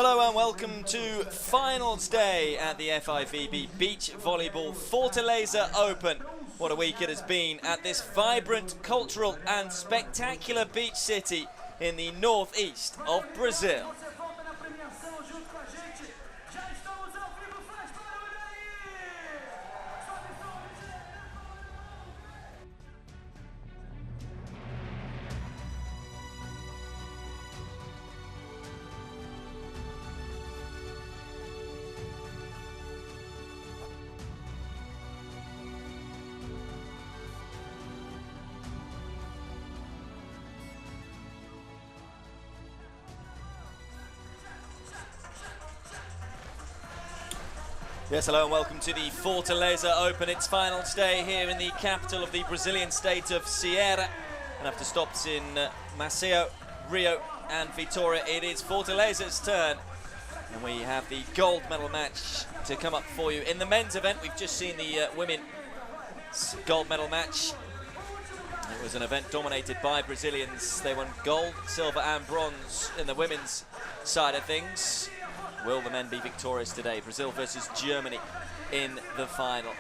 Hello and welcome to finals day at the FIVB Beach Volleyball Fortaleza Open. What a week it has been at this vibrant, cultural and spectacular beach city in the northeast of Brazil. Yes, hello and welcome to the Fortaleza Open. It's finals day here in the capital of the Brazilian state of Ceará. And after stops in Maceió, Rio and Vitória, it is Fortaleza's turn. And we have the gold medal match to come up for you. In the men's event, we've just seen the women's gold medal match. It was an event dominated by Brazilians. They won gold, silver and bronze in the women's side of things. Will the men be victorious today? Brazil versus Germany in the final.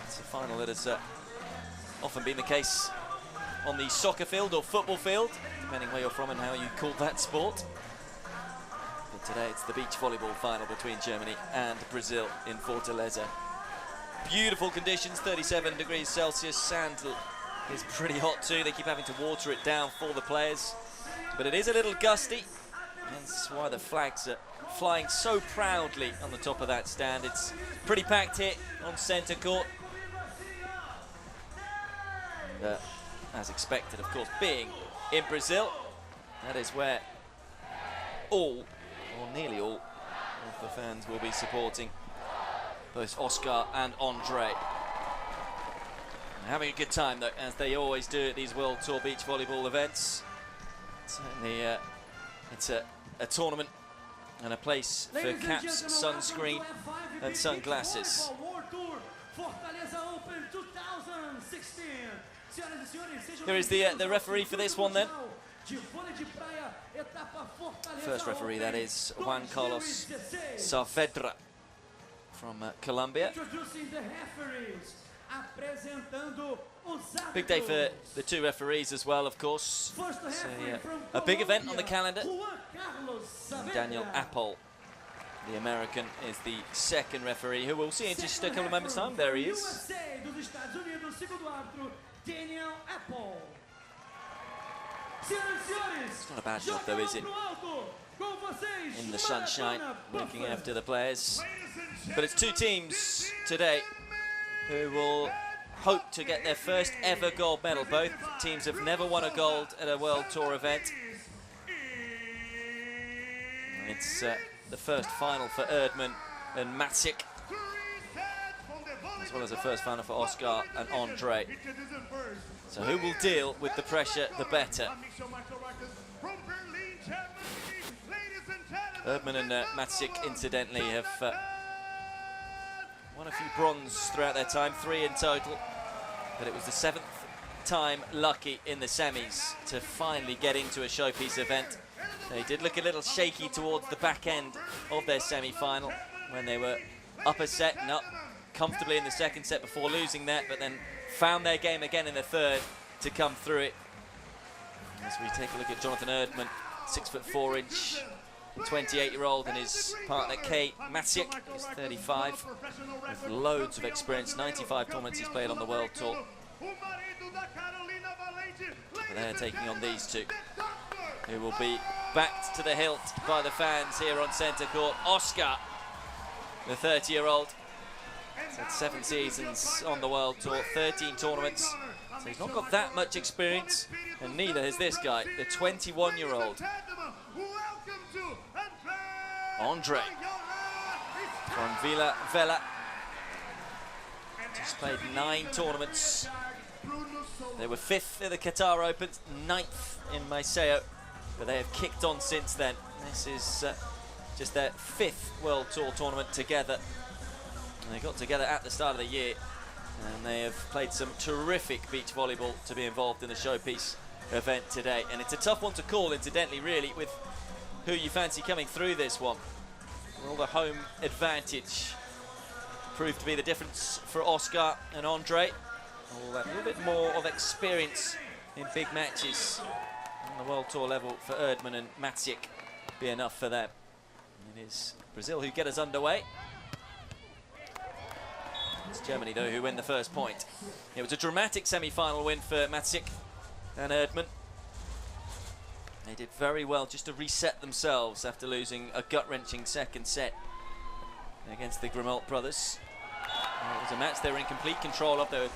It's a final that has often been the case on the soccer field or football field, depending where you're from and how you call that sport. But today it's the beach volleyball final between Germany and Brazil in Fortaleza. Beautiful conditions, 37 degrees Celsius. Sand is pretty hot too. They keep having to water it down for the players. But it is a little gusty. That's why the flags are flying so proudly on the top of that stand. It's pretty packed here on centre court. And, as expected, of course, being in Brazil, that is where all, or nearly all, of the fans will be supporting both Oscar and Andre. Having a good time, though, as they always do at these World Tour beach volleyball events. Certainly, it's a tournament and a place for caps, sunscreen and sunglasses. Here is the referee for this one then. First referee, that is Juan Carlos Saavedra from Colombia. Big day for the two referees as well, of course. So, a big event on the calendar. Daniel Apple, the American, is the second referee, who we'll see in just a couple of moments' time. There he is. It's not a bad job though, is it? In the sunshine, looking after the players. But it's two teams today who will hope to get their first ever gold medal. Both teams have never won a gold at a World Tour event. It's the first final for Erdmann and Maciek, as well as the first final for Oscar and Andre. So who will deal with the pressure the better? Erdmann and Maciek, incidentally, have won a few bronze throughout their time, 3 in total, but it was the 7th time lucky in the semis to finally get into a showpiece event. They did look a little shaky towards the back end of their semi-final when they were up a set and up comfortably in the second set before losing that, but then found their game again in the third to come through it. As we take a look at Jonathan Erdmann, 6'4" 28-year-old, and his partner Kay Maciek is 35, with loads of experience, 95 tournaments he's played on the World Tour. But they're taking on these two, who will be backed to the hilt by the fans here on centre court. Oscar, the 30-year-old, he's had 7 seasons on the World Tour, 13 tournaments, so he's not got that much experience, and neither has this guy, the 21-year-old. Andre from Vila Velha, just played 9 tournaments. They were 5th at the Qatar Open, 9th in Maceió, but they have kicked on since then. This is just their 5th World Tour tournament together. And they got together at the start of the year, and they have played some terrific beach volleyball to be involved in the showpiece event today. And it's a tough one to call, incidentally, really, with who you fancy coming through this one. Will the home advantage prove to be the difference for Oscar and Andre? Or that little bit more of experience in big matches on the World Tour level for Erdmann and Maciek be enough for them? It is Brazil who get us underway. It's Germany, though, who win the first point. It was a dramatic semi-final win for Maciek and Erdmann. They did very well just to reset themselves after losing a gut-wrenching second set against the Grimault brothers. It was a match they were in complete control of. They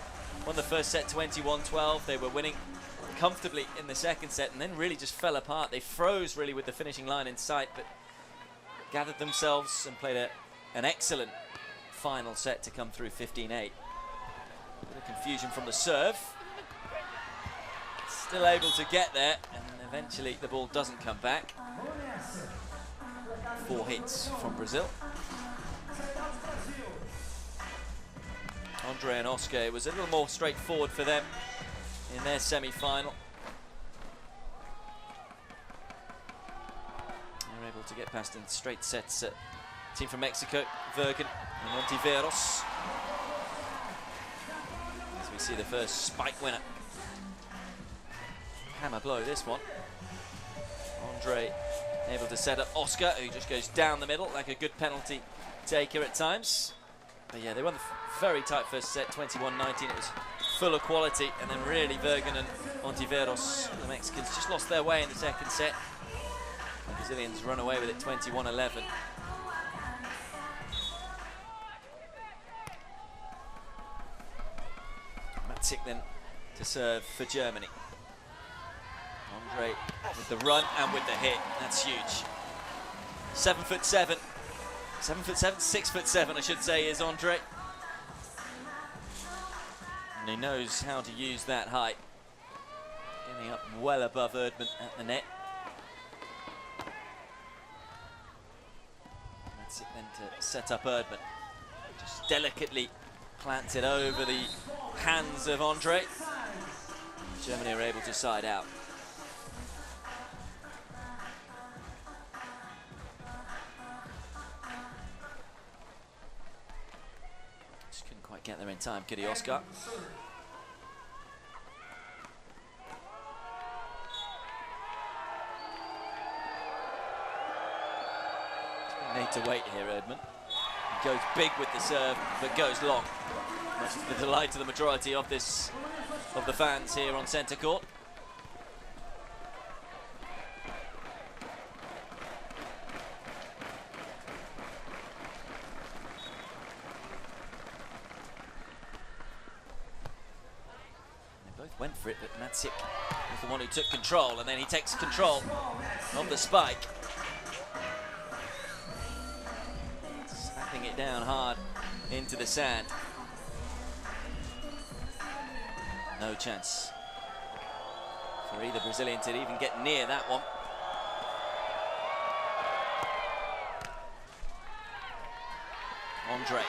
won the first set 21-12. They were winning comfortably in the second set and then really just fell apart. They froze really with the finishing line in sight, but gathered themselves and played an excellent final set to come through 15-8. Bit of confusion from the serve. Still able to get there, and eventually the ball doesn't come back. 4 hits from Brazil. Andre and Oscar, it was a little more straightforward for them in their semi-final. They were able to get past in straight sets. Team from Mexico, Vergen and Ontiveros. As we see the first spike winner. Hammer blow this one. Andre able to set up Oscar, who just goes down the middle like a good penalty taker at times. But yeah, they won the very tight first set, 21-19. It was full of quality, and then really Vergen and Ontiveros, the Mexicans, just lost their way in the second set. The Brazilians run away with it 21-11. Maciek then to serve for Germany. Andre with the run and with the hit. That's huge. 7'7". 7'7", 6'7", I should say, is Andre. And he knows how to use that height. Getting up well above Erdmann at the net. That's it then to set up Erdmann. Just delicately plants it over the hands of Andre. Germany are able to side out. Just couldn't quite get there in time, could he, Oscar? Need to wait here, Erdmann. He goes big with the serve, but goes long. Much to the delight of the majority of the fans here on centre court. They both went for it, but Maciek was the one who took control, and then he takes control of the spike. Slapping it down hard into the sand. No chance for either Brazilian to even get near that one. Andre.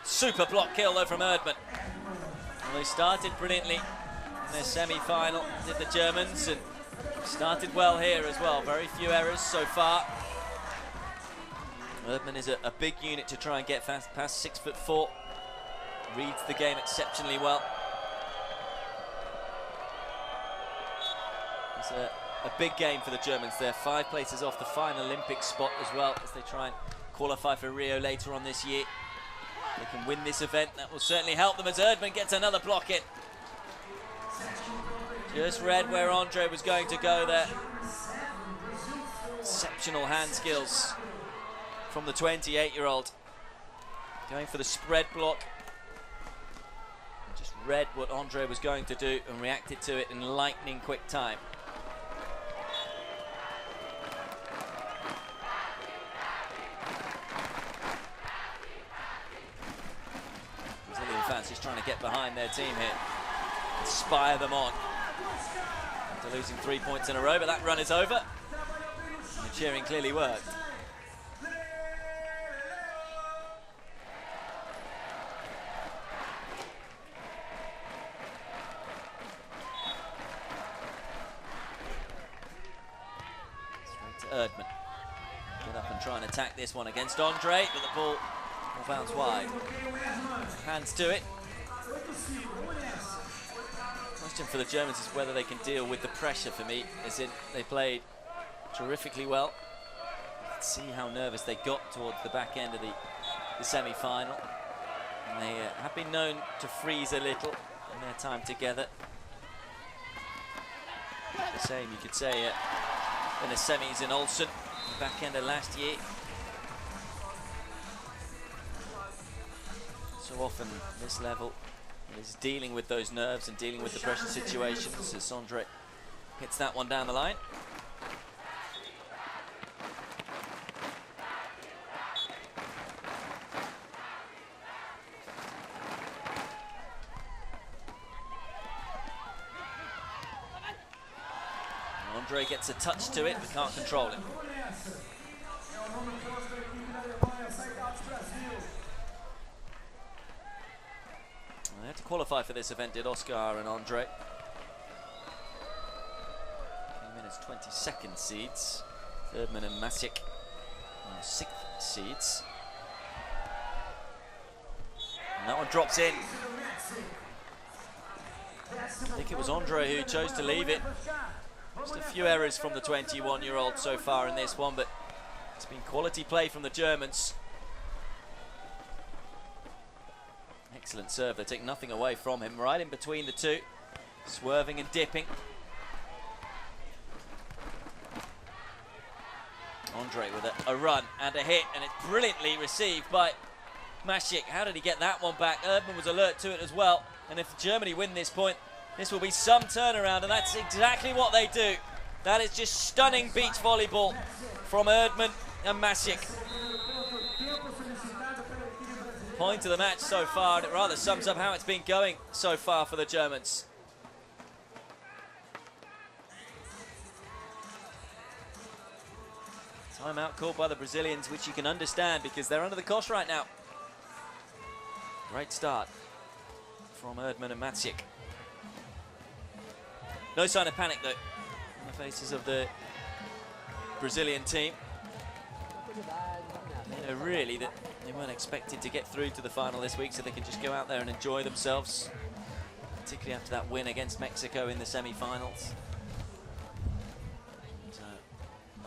Super block kill though from Erdmann. Well, they started brilliantly in their semi-final, did the Germans, and started well here as well. Very few errors so far. Erdmann is a big unit to try and get past 6'4". Reads the game exceptionally well. It's a big game for the Germans. They're 5 places off the final Olympic spot as well as they try and qualify for Rio later on this year. They can win this event, that will certainly help them as Erdmann gets another block in. Just read where Andre was going to go there. Exceptional hand skills from the 28-year-old. Going for the spread block. Just read what Andre was going to do and reacted to it in lightning quick time. Brazilian fans just trying to get behind their team here, inspire them on. After losing 3 points in a row, but that run is over. And the cheering clearly worked. Erdmann. Get up and try and attack this one against Andre, but the ball will bounce wide. Hands to it. Question for the Germans is whether they can deal with the pressure for me, as in they played terrifically well. Let's see how nervous they got towards the back end of the semi-final. And they have been known to freeze a little in their time together. The same you could say in the semis in Alison, the back end of last year. So often this level is dealing with those nerves and dealing with the pressure situations as Andre hits that one down the line. Andre gets a touch to it, but can't control it. They had to qualify for this event, did Oscar and Andre. Came in as 22nd seeds. Erdmann and Masiek are 6th seeds. And that one drops in. I think it was Andre who chose to leave it. Just a few errors from the 21-year-old so far in this one, but it's been quality play from the Germans. Excellent serve, they take nothing away from him. Right in between the two, swerving and dipping. Andre with a run and a hit, and it's brilliantly received by Masiek. How did he get that one back? Erdmann was alert to it as well, and if Germany win this point, this will be some turnaround, and that's exactly what they do. That is just stunning beach volleyball from Erdmann and Masiek. Point of the match so far, and it rather sums up how it's been going so far for the Germans. Timeout called by the Brazilians, which you can understand because they're under the cosh right now. Great start from Erdmann and Masiek. No sign of panic, though, on the faces of the Brazilian team. You know, really, that they weren't expected to get through to the final this week, so they can just go out there and enjoy themselves, particularly after that win against Mexico in the semi-finals.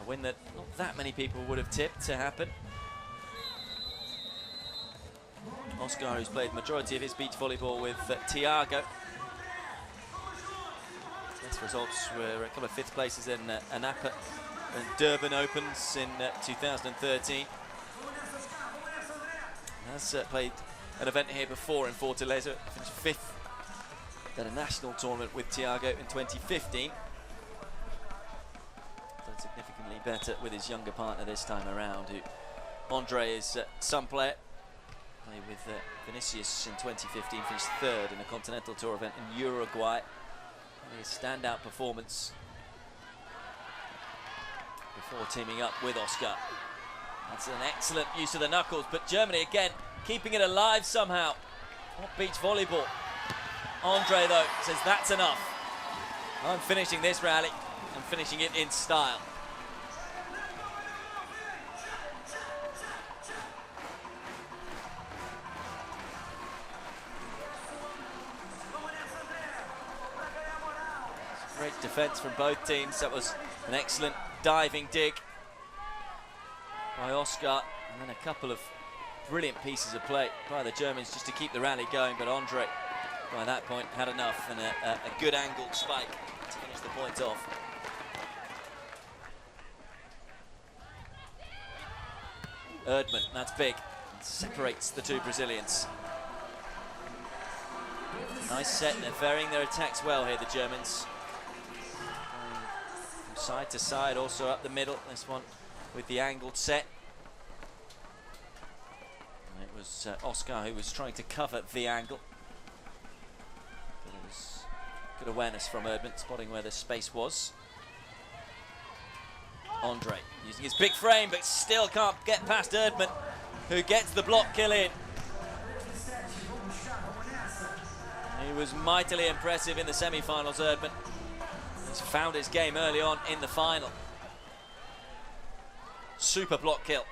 A win that not that many people would have tipped to happen. Oscar, who's played majority of his beach volleyball with Thiago. Best results were a couple of 5th places in Anapa and Durban Opens in 2013. Has played an event here before in Fortaleza, finished 5th at a national tournament with Thiago in 2015. Done significantly better with his younger partner this time around, who Andre is some player. Played with Vinicius in 2015, finished 3rd in a Continental Tour event in Uruguay. His standout performance before teaming up with Oscar. That's an excellent use of the knuckles, but Germany again keeping it alive somehow. What beach volleyball? Andre though says that's enough. I'm finishing this rally and finishing it in style. Great defense from both teams. That was an excellent diving dig by Oscar, and then a couple of brilliant pieces of play by the Germans just to keep the rally going, but Andre by that point had enough, and a good angled spike to finish the point off. Erdmann, that's big, separates the two Brazilians. Nice set, and they're varying their attacks well here, the Germans. From side to side, also up the middle, this one with the angled set. And it was Oscar who was trying to cover the angle. But it was good awareness from Erdmann, spotting where the space was. Andre using his big frame, but still can't get past Erdmann, who gets the block kill in. He was mightily impressive in the semi-finals, Erdmann. He's found his game early on in the final. Super block kill.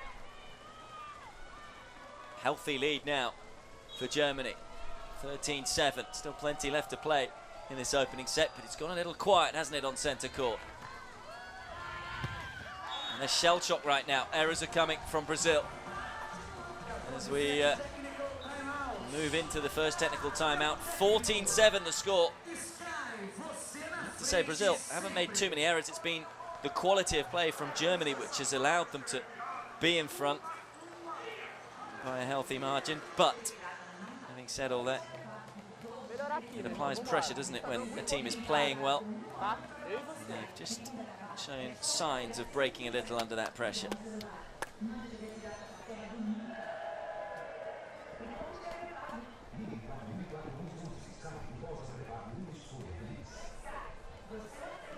Healthy lead now for Germany. 13-7. Still plenty left to play in this opening set, but it's gone a little quiet, hasn't it, on centre court? And there's shell shock right now. Errors are coming from Brazil. As we move into the first technical timeout. 14-7 the score. I have to say, Brazil haven't made too many errors. It's been the quality of play from Germany which has allowed them to be in front by a healthy margin. But having said all that, it applies pressure, doesn't it, when a team is playing well? And they've just shown signs of breaking a little under that pressure.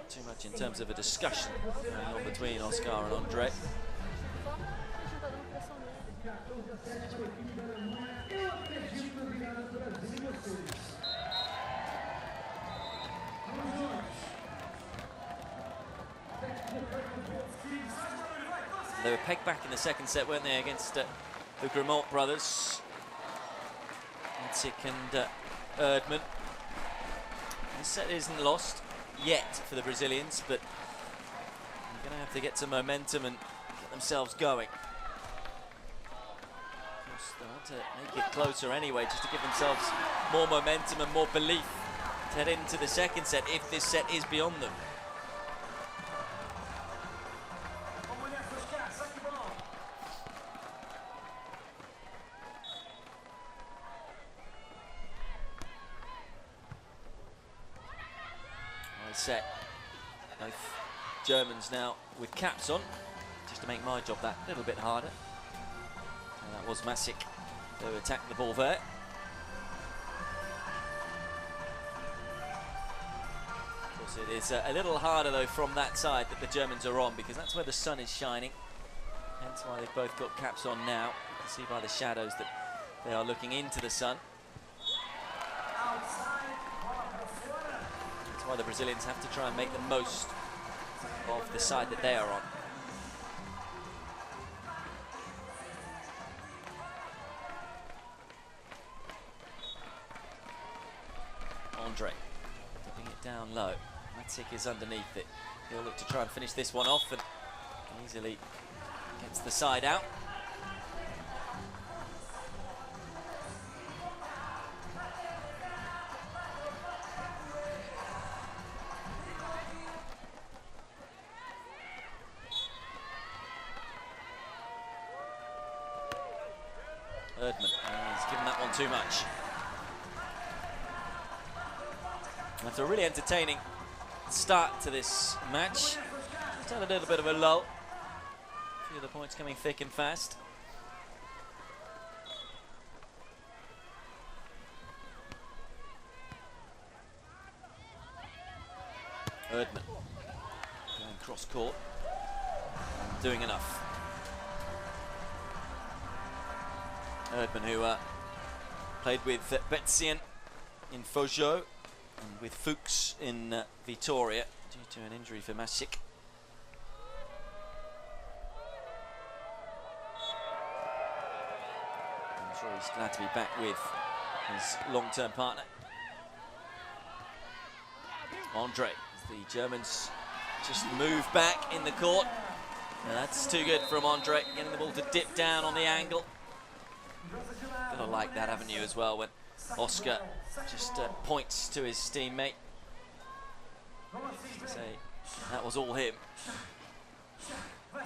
Too much in terms of a discussion going on between Oscar and Andre. They were pegged back in the second set, weren't they, against the Grimont brothers, Matsik and Erdmann. This set isn't lost yet for the Brazilians, but they're going to have to get some momentum and get themselves going. Of course, they want to make it closer anyway, just to give themselves more momentum and more belief to head into the second set if this set is beyond them. Set. Both Germans now with caps on, just to make my job that little bit harder. And that was Matsik who attacked the ball there. Of course, it is a little harder though from that side that the Germans are on, because that's where the sun is shining. Hence why they've both got caps on now. You can see by the shadows that they are looking into the sun. Why the Brazilians have to try and make the most of the side that they are on. Andre dipping it down low. Matsik is underneath it. He'll look to try and finish this one off and easily gets the side out. Erdmann, he's given that one too much. After a really entertaining start to this match, just had a little bit of a lull. A few of the points coming thick and fast. Erdmann going cross court, doing enough. Erdmann, who played with Betsien in Fojo and with Fuchs in Vitoria due to an injury for Matsik. I'm sure he's glad to be back with his long-term partner. Andre, the Germans just move back in the court. And that's too good from Andre, getting the ball to dip down on the angle. Gotta like that, haven't you, as well, when Oscar just points to his teammate to say that was all him. Trying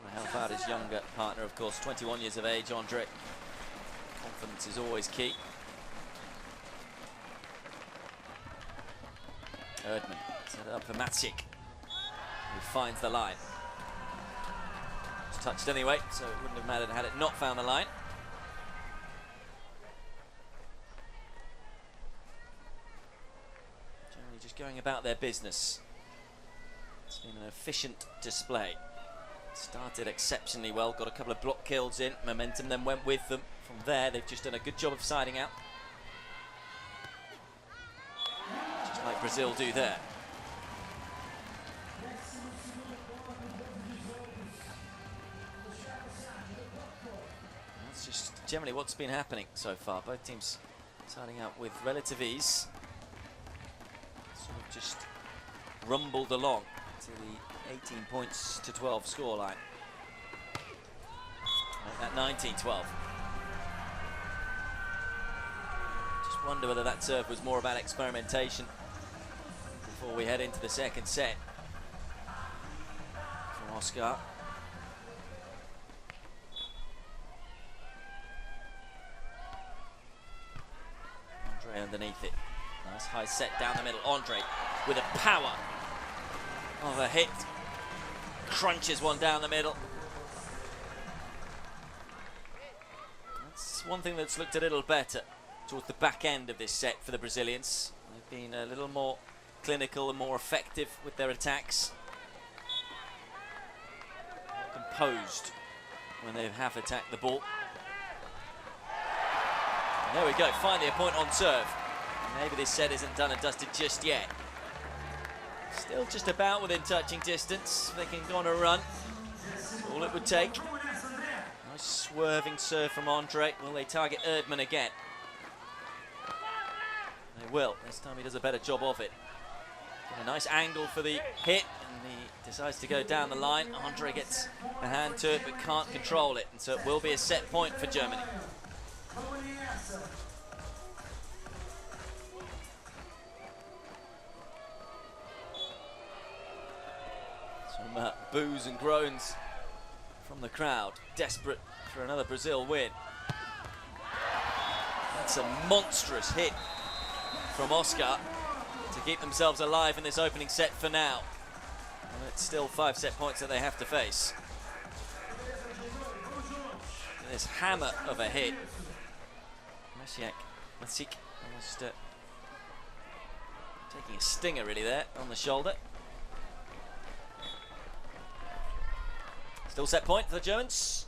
to help out his younger partner, of course, 21 years of age, Andre. Confidence is always key. Erdmann set it up for Matsik, who finds the line. It's touched anyway, so it wouldn't have mattered had it not found the line. Generally just going about their business. It's been an efficient display. Started exceptionally well, got a couple of block kills in, momentum then went with them. From there, they've just done a good job of siding out. Just like Brazil do there. That's just generally what's been happening so far. Both teams starting out with relative ease. Sort of just rumbled along to the 18 points to 12 scoreline. Make that 19-12. Just wonder whether that serve was more about experimentation before we head into the second set. From Oscar. Andre underneath it. Nice high set down the middle. Andre with a power of a hit. Crunches one down the middle. That's one thing that's looked a little better towards the back end of this set for the Brazilians. They've been a little more clinical and more effective with their attacks. Composed when they have attacked the ball. And there we go, finally a point on serve. Maybe this set isn't done and dusted just yet. Still just about within touching distance. They can go on a run. That's all it would take. Nice swerving serve from Andre. Will they target Erdmann again? They will. This time he does a better job of it. Got a nice angle for the hit, and he decides to go down the line. Andre gets a hand to it, but can't control it, and so it will be a set point for Germany. Some boos and groans from the crowd, desperate for another Brazil win. That's a monstrous hit from Oscar to keep themselves alive in this opening set for now. And it's still 5 set points that they have to face. This hammer of a hit. Maciek almost taking a stinger really there on the shoulder. Still set point for the Germans.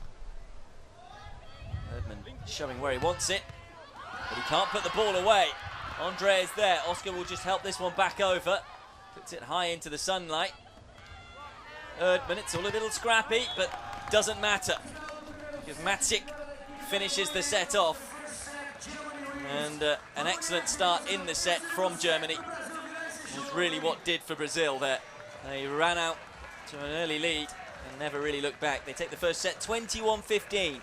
Erdmann showing where he wants it, but he can't put the ball away. Andre is there. Oscar will just help this one back over. Puts it high into the sunlight. Erdmann, it's all a little scrappy, but doesn't matter, because Maciek finishes the set off. And an excellent start in the set from Germany. It was really what did for Brazil there. They ran out to an early lead and never really looked back. They take the first set 21-15.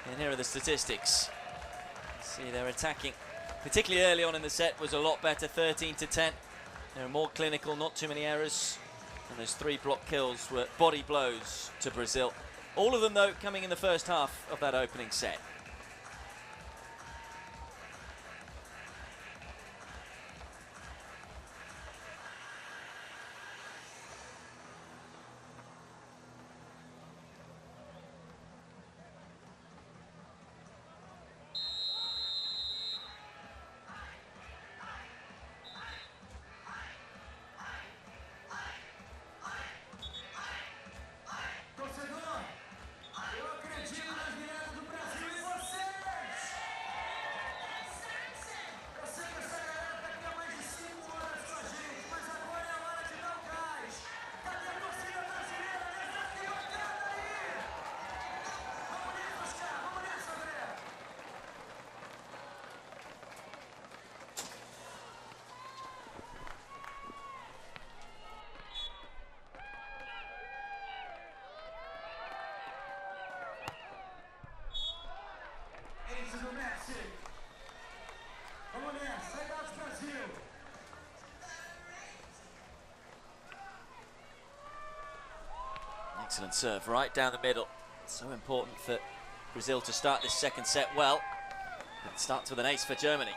And here are the statistics. See, they're attacking, particularly early on in the set, was a lot better, 13-10. They were more clinical, not too many errors. And those 3 block kills were body blows to Brazil. All of them, though, coming in the first half of that opening set. Excellent serve right down the middle. So important for Brazil to start this second set well. It starts with an ace for Germany.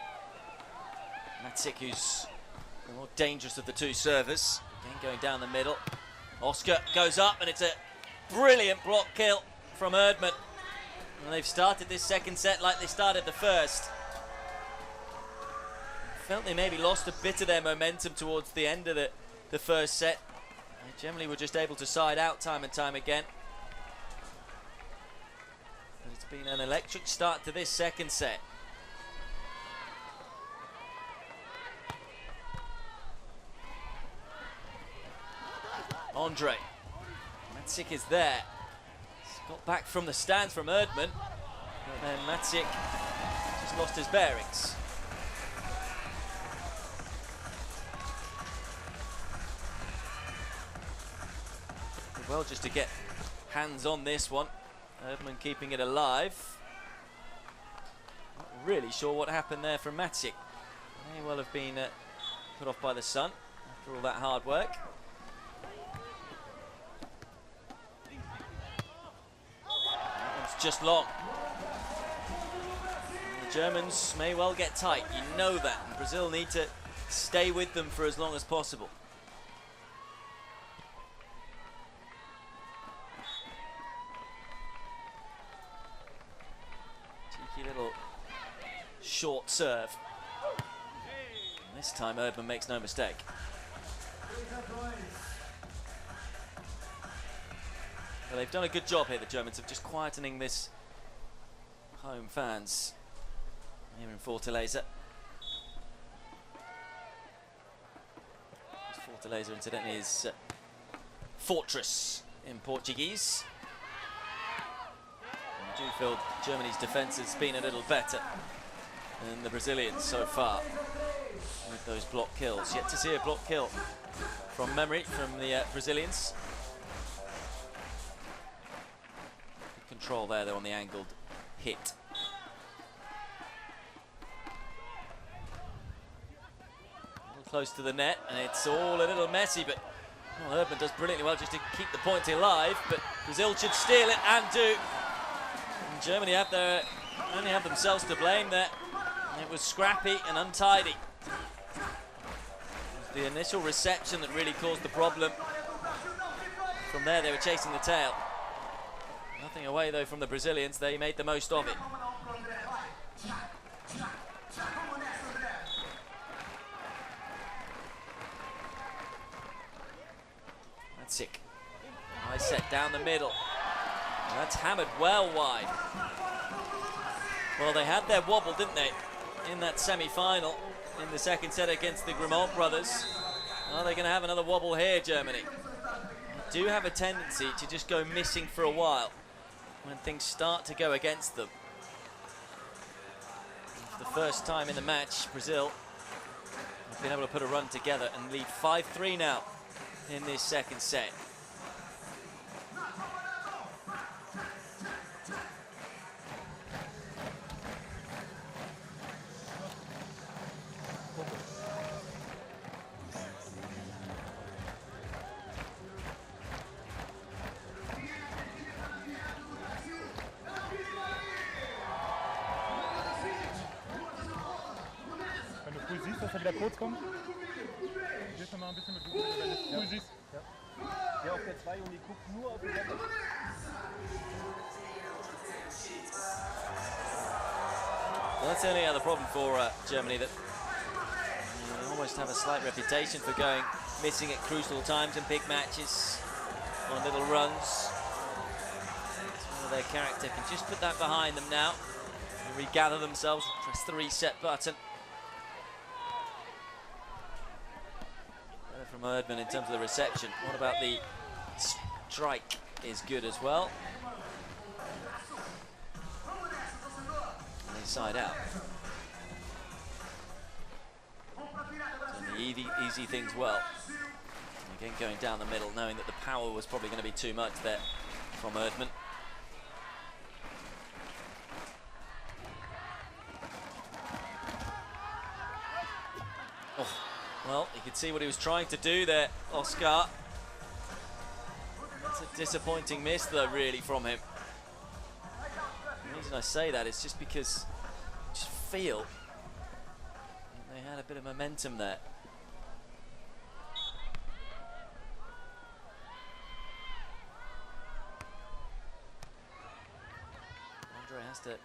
Maciek, who's the more dangerous of the 2 servers. Again going down the middle. Oscar goes up, and it's a brilliant block kill from Erdmann. And they've started this second set like they started the first. Felt they maybe lost a bit of their momentum towards the end of the first set. They generally were just able to side out time and time again. But it's been an electric start to this second set. Andre. Maciek is there. Got back from the stands from Erdmann, and then Maciek just lost his bearings. Well, just to get hands on this one. Erdmann keeping it alive. Not really sure what happened there from Maciek. May well have been put off by the sun after all that hard work. That one's just long. And the Germans may well get tight, you know that. And Brazil need to stay with them for as long as possible. Cheeky little short serve. And this time Erdmann makes no mistake. Well, they've done a good job here, the Germans, of just quietening this home fans here in Fortaleza. Fortaleza, incidentally, is fortress in Portuguese. I do feel Germany's defence has been a little better than the Brazilians so far with those block kills. Yet to see a block kill from memory from the Brazilians. Good control there though on the angled hit. A little close to the net and it's all a little messy, but well, Erdmann does brilliantly well just to keep the point alive, but Brazil should steal it and do. And Germany only have themselves to blame there. It was scrappy and untidy. It was the initial reception that really caused the problem. From there they were chasing the tail. Nothing away though from the Brazilians, they made the most of it. Maciek. High set down the middle. And that's hammered well wide. Well, they had their wobble, didn't they, in that semi-final in the second set against the Grimaud brothers. Are they going to have another wobble here, Germany? They do have a tendency to just go missing for a while when things start to go against them. For the first time in the match, Brazil have been able to put a run together and lead 5-3 now in this second set. Dass wieder kurz kommt. Gehst noch mal ein bisschen mit Blut, wenn du es früh siehst. Ja. Der auf der 2 und die guckt nur auf die Seite. Well, that's the only other problem for Germany, that they almost have a slight reputation for going missing at crucial times in big matches, on little runs. It's one of their character. Can just put that behind them now and regather themselves, press the reset button. From Erdmann in terms of the reception. What about the strike is good as well. And inside out. Doing the easy things well. And again going down the middle, knowing that the power was probably going to be too much there from Erdmann. Oh. Well, you could see what he was trying to do there, Oscar. It's a disappointing miss, though, really, from him. The reason I say that is just because I just feel they had a bit of momentum there. Andre has to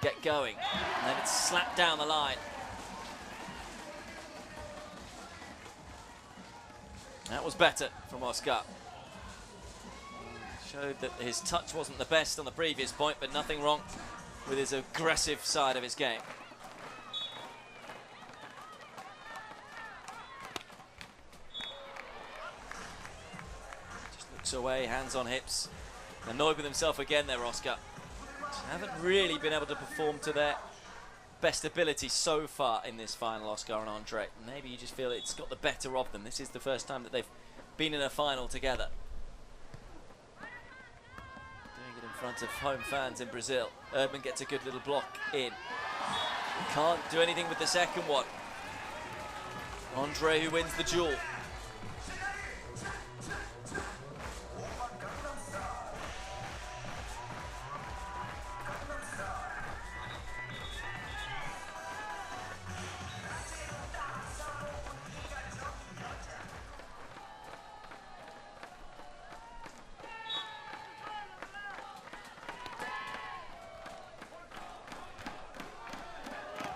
get going, and then it's slapped down the line. That was better from Oscar. Showed that his touch wasn't the best on the previous point, but nothing wrong with his aggressive side of his game. Just looks away, hands on hips. Annoyed with himself again there, Oscar. Haven't really been able to perform to their best ability so far in this final, Oscar and Andre. Maybe you just feel it's got the better of them. This is the first time that they've been in a final together. Doing it in front of home fans in Brazil. Erdmann gets a good little block in. Can't do anything with the second one. Andre who wins the duel.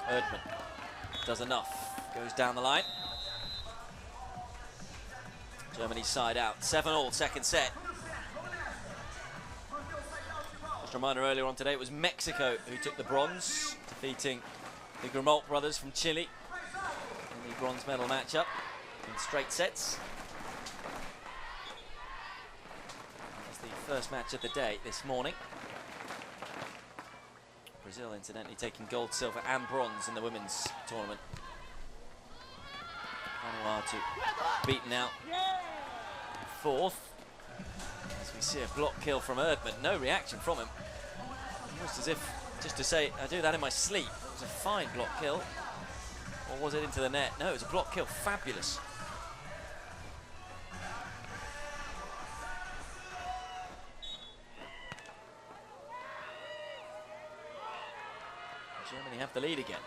Erdmann does enough, goes down the line. Germany's side out, 7-all, second set. Just a reminder earlier on today, it was Mexico who took the bronze, defeating the Grimault brothers from Chile in the bronze medal matchup in straight sets. That's the first match of the day this morning. Brazil, incidentally, taking gold, silver and bronze in the women's tournament. Vanuatu beaten out fourth. As we see a block kill from Erdmann. No reaction from him. Almost as if just to say, I do that in my sleep. It was a fine block kill. Or was it into the net? No, it was a block kill. Fabulous. Germany have the lead again.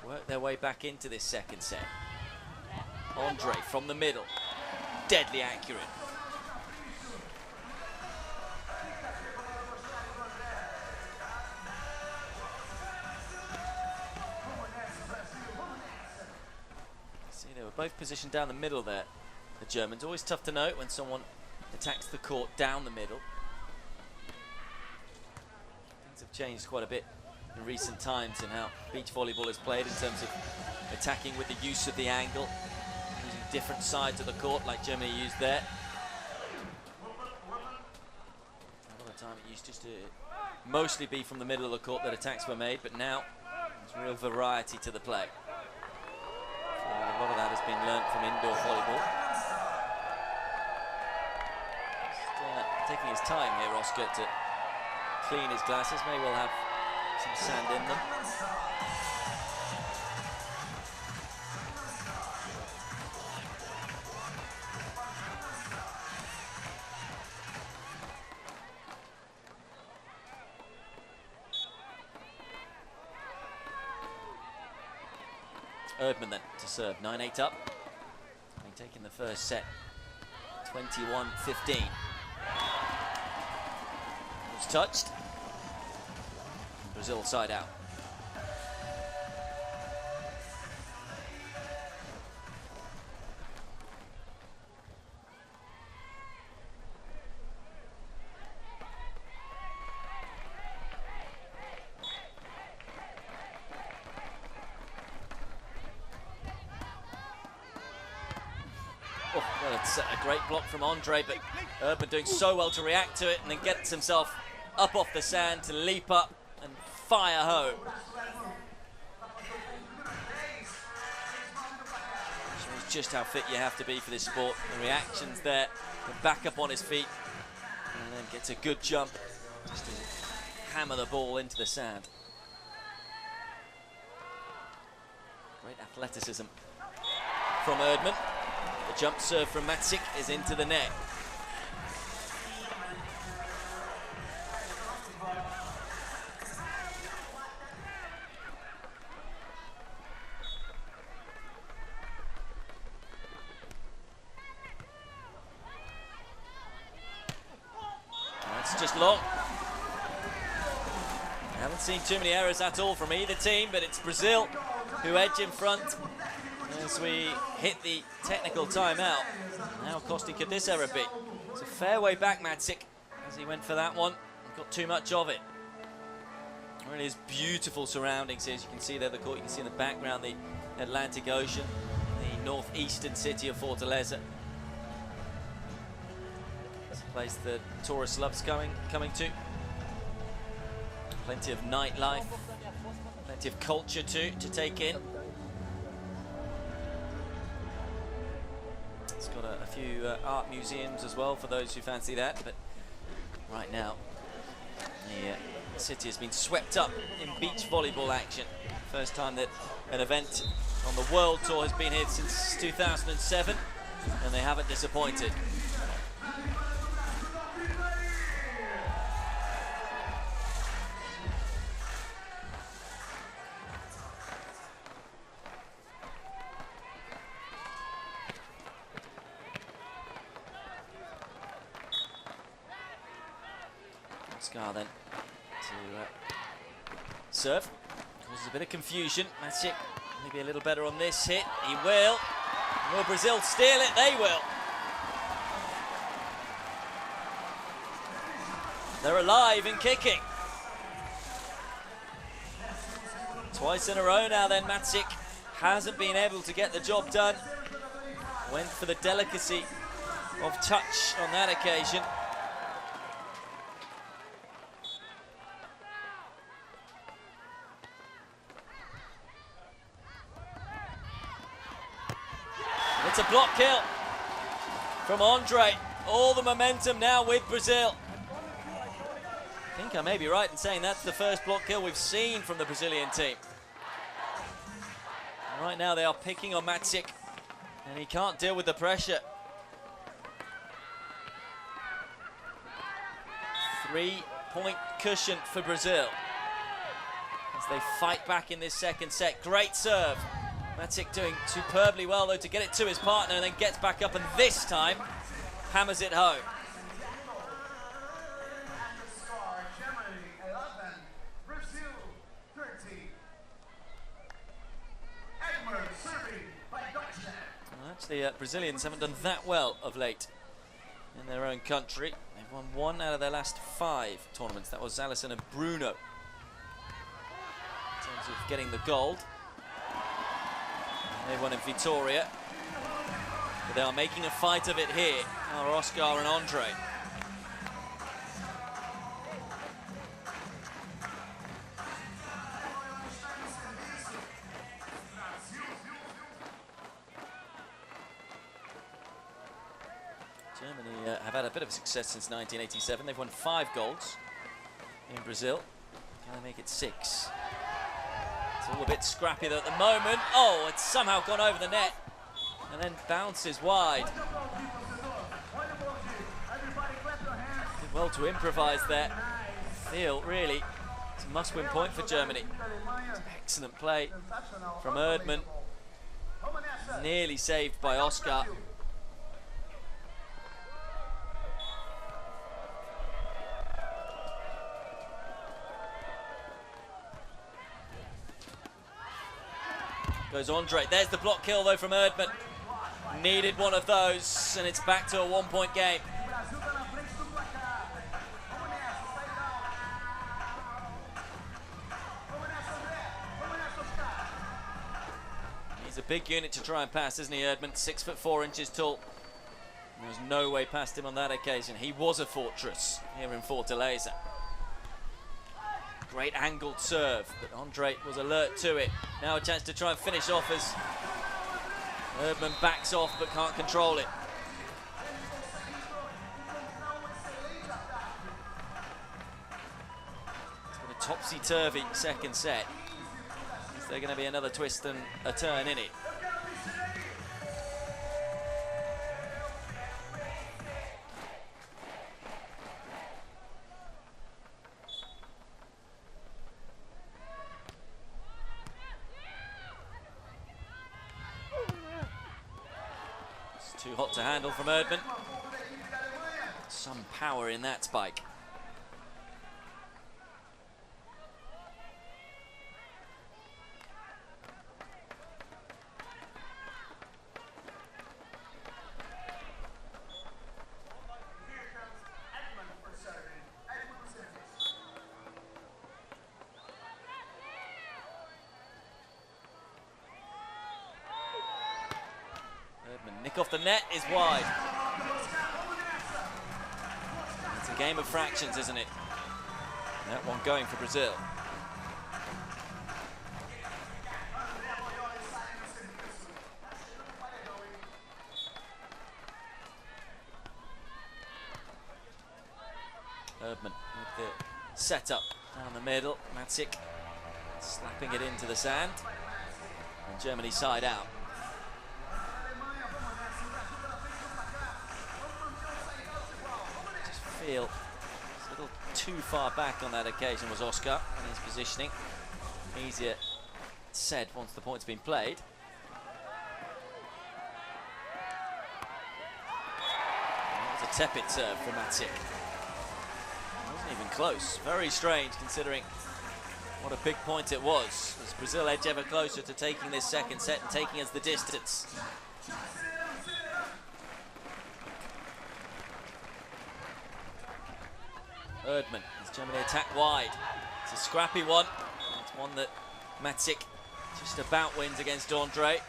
Work their way back into this second set. Andre from the middle. Deadly accurate. See, they were both positioned down the middle there. The Germans. Always tough to note when someone attacks the court down the middle. Things have changed quite a bit in recent times in how beach volleyball is played in terms of attacking with the use of the angle, using different sides of the court like Germany used there. A lot of time it used just to mostly be from the middle of the court that attacks were made, but now there's real variety to the play. So a lot of that has been learnt from indoor volleyball. Just, taking his time here, Oscar, to clean his glasses. May well have some sand in them. Erdmann then to serve, 9-8 up. Having taken the first set, 21-15. Was touched. Brazil side out. Oh, well, it's a great block from Andre, but Erdmann doing so well to react to it and then gets himself up off the sand to leap up and fire home. Shows just how fit you have to be for this sport. The reactions there, the back up on his feet, and then gets a good jump just to hammer the ball into the sand. Great athleticism from Erdmann. The jump serve from Matsik is into the net. That's just long. I haven't seen too many errors at all from either team, but it's Brazil who edge in front as we hit the technical timeout. How costly could this error be? It's a fair way back, Matsik, as he went for that one. Got too much of it. It really is beautiful surroundings here. As you can see there, the court, you can see in the background the Atlantic Ocean, the northeastern city of Fortaleza. place the tourist loves coming to. Plenty of nightlife, plenty of culture too to take in. It's got a few art museums as well for those who fancy that, but right now the city has been swept up in beach volleyball action. First time that an event on the World Tour has been here since 2007, and they haven't disappointed. Oscar then to serve. Causes a bit of confusion. Maciek maybe a little better on this hit. He will. Will Brazil steal it? They will. They're alive and kicking. Twice in a row now then, Maciek hasn't been able to get the job done. Went for the delicacy of touch on that occasion. It's a block kill from Andre. All the momentum now with Brazil. I think I may be right in saying that's the first block kill we've seen from the Brazilian team. And right now they are picking on Maciek, and he can't deal with the pressure. 3-point cushion for Brazil as they fight back in this second set. Great serve. Maciek doing superbly well though to get it to his partner, and then gets back up and this time hammers it home. Well, actually, Brazilians haven't done that well of late in their own country. They've won 1 out of their last 5 tournaments. That was Alison and Bruno in terms of getting the gold. They won in Vitoria, but they are making a fight of it here, are Oscar and Andre. Germany have had a bit of success since 1987. They've won 5 golds in Brazil. Can they make it 6? It's all a bit scrappy at the moment. Oh, it's somehow gone over the net and then bounces wide. Did well to improvise there. Feel really it's a must-win point for Germany. Excellent play from Erdmann. Nearly saved by Oscar. Goes Andre. There's the block kill though from Erdmann. Needed one of those, and it's back to a 1-point game. He's a big unit to try and pass, isn't he, Erdmann? 6'4" tall. There was no way past him on that occasion. He was a fortress here in Fortaleza. Great angled serve, but Andre was alert to it. Now a chance to try and finish off as Erdmann backs off but can't control it. It's been a topsy-turvy second set. Is there going to be another twist and a turn in it? Too hot to handle from Erdmann. Some power in that spike. Nick off the net is wide. game of fractions, isn't it? That one going for Brazil. Erdmann with the setup down the middle. Matic slapping it into the sand. And Germany side out. Just feel it's a little too far back on that occasion was Oscar and his positioning. Easier said once the point's been played. That was a tepid serve from Matic. Wasn't even close. Very strange considering what a big point it was. As Brazil edge ever closer to taking this second set and taking us the distance. Erdmann as Germany attack wide. It's a scrappy one. It's one that Matic just about wins against Andre.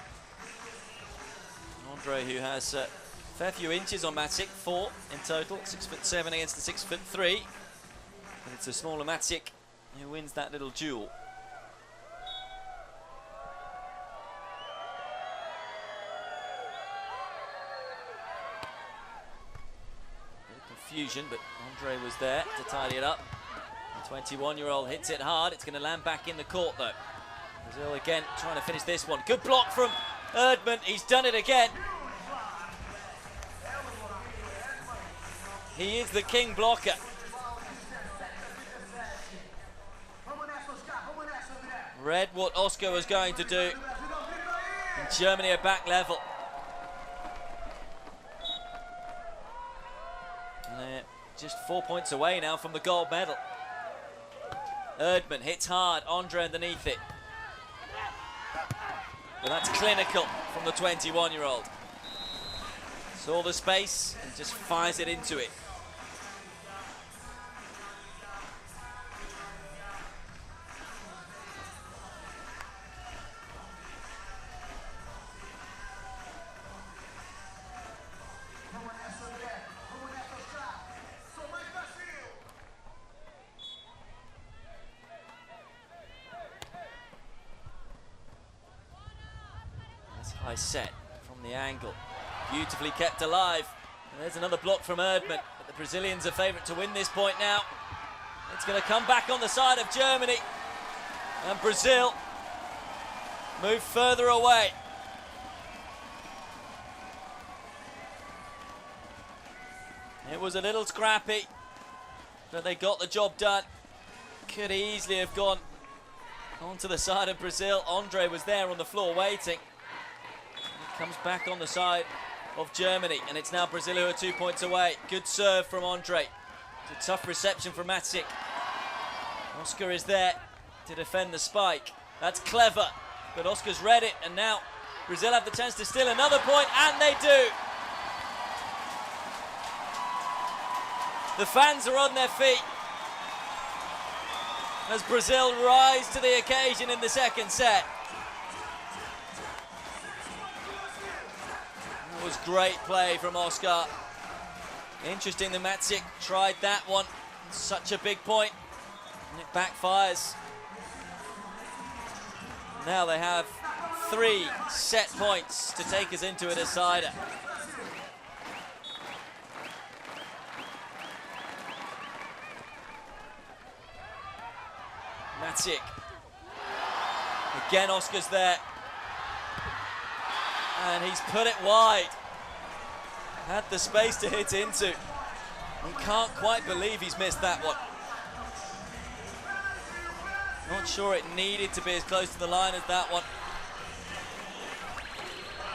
Andre, who has a fair few inches on Matic, 4 in total, 6'7" against the 6'3". And it's a smaller Matic who wins that little duel. Bit of confusion, but Andre was there to tidy it up. The 21-year-old hits it hard. It's going to land back in the court, though. Brazil again trying to finish this one. Good block from Erdmann. He's done it again. He is the king blocker. Read what Oscar was going to do. And Germany are back level. And they're just 4 points away now from the gold medal. Erdmann hits hard, Andre underneath it. But that's clinical from the 21-year-old. Saw the space and just fires it into it. High set from the angle, beautifully kept alive. And there's another block from Erdmann, but the Brazilians are favourite to win this point now. It's going to come back on the side of Germany, and Brazil move further away. It was a little scrappy, but they got the job done. Could easily have gone onto the side of Brazil. Andre was there on the floor waiting. Comes back on the side of Germany, and it's now Brazil who are 2 points away. Good serve from Andre. It's a tough reception from Matic. Oscar is there to defend the spike. That's clever, but Oscar's read it, and now Brazil have the chance to steal another point, and they do. The fans are on their feet as Brazil rise to the occasion in the second set. It was great play from Oscar. Interesting that Matic tried that one. Such a big point, and it backfires. Now they have 3 set points to take us into a decider. Matic. Again, Oscar's there. And he's put it wide. Had the space to hit into. And can't quite believe he's missed that one. Not sure it needed to be as close to the line as that one.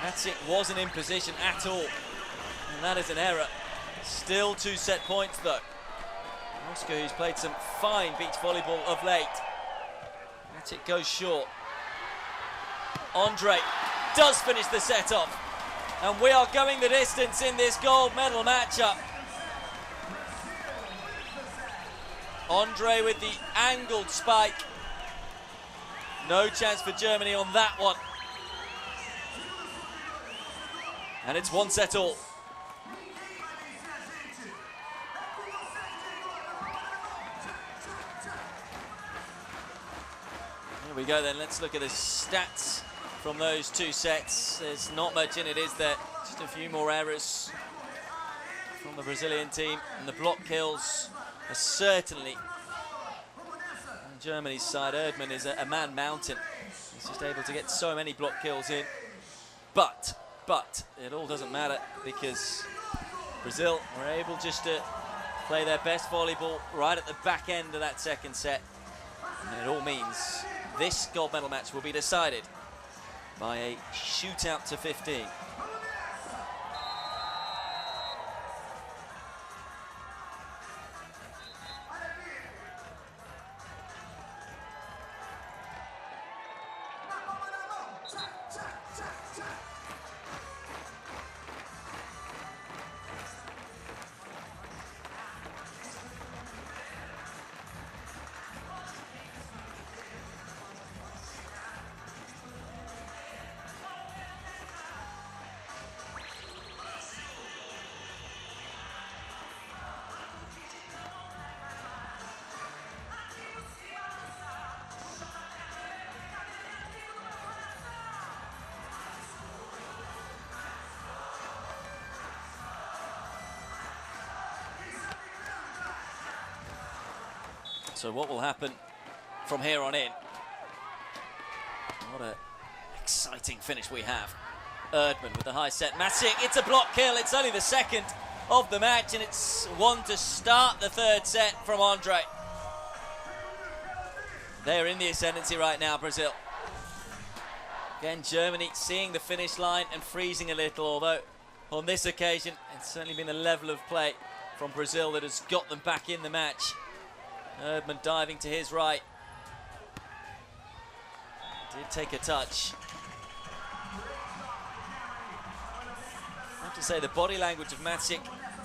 Matic wasn't in position at all. And that is an error. Still 2 set points though. Oscar, who's played some fine beach volleyball of late. Matic goes short. Andre does finish the set off, and we are going the distance in this gold medal matchup. Andre with the angled spike. No chance for Germany on that one. And it's 1 set all. we go then, let's look at the stats from those two sets. There's not much in it, is there? Just a few more errors from the Brazilian team, and the block kills are certainly on Germany's side. Erdmann is a man mountain. He's just able to get so many block kills in. But it all doesn't matter, because Brazil were able just to play their best volleyball right at the back end of that second set. And it all means this gold medal match will be decided by a shootout to 15. So what will happen from here on in? What an exciting finish we have. Erdmann with the high set. Maciek, it's a block kill. It's only the second of the match, and it's one to start the third set from Andre. They're in the ascendancy right now, Brazil. Again, Germany seeing the finish line and freezing a little, although on this occasion, it's certainly been the level of play from Brazil that has got them back in the match. Erdmann diving to his right. Did take a touch. I have to say, the body language of Maciek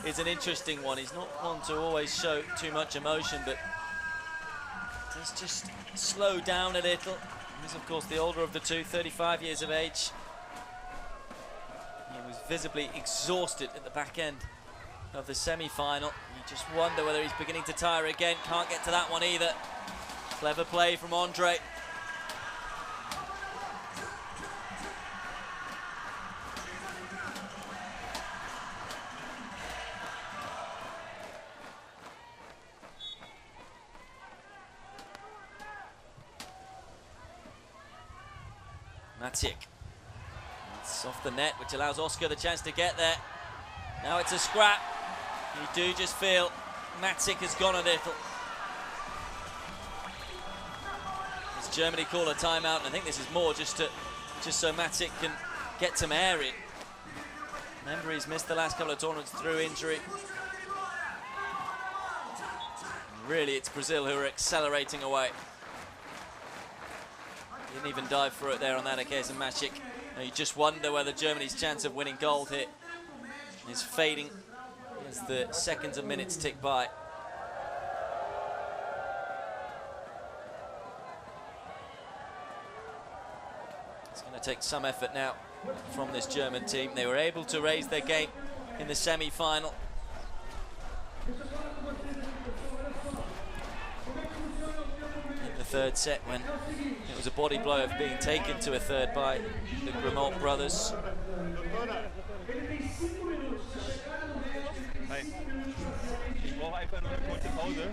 is an interesting one. He's not one to always show too much emotion, but does just slow down a little. He's, of course, the older of the two, 35 years of age. He was visibly exhausted at the back end of the semi-final. You just wonder whether he's beginning to tire again. Can't get to that one either. Clever play from Andre. Maciek. It's off the net, which allows Oscar the chance to get there. Now it's a scrap. You do just feel Maciek has gone a little. As Germany call a timeout, and I think this is more just so Maciek can get some air in. Remember, he's missed the last couple of tournaments through injury. And really, it's Brazil who are accelerating away. Didn't even dive for it there on that occasion, Maciek. Now you just wonder whether Germany's chance of winning gold here is fading as the seconds and minutes tick by. It's going to take some effort now from this German team. They were able to raise their game in the semi-final. In the third set, when it was a body blow of being taken to a third by the Grimaud brothers. Hi. Ich brauche einfach nur eine kurze Pause.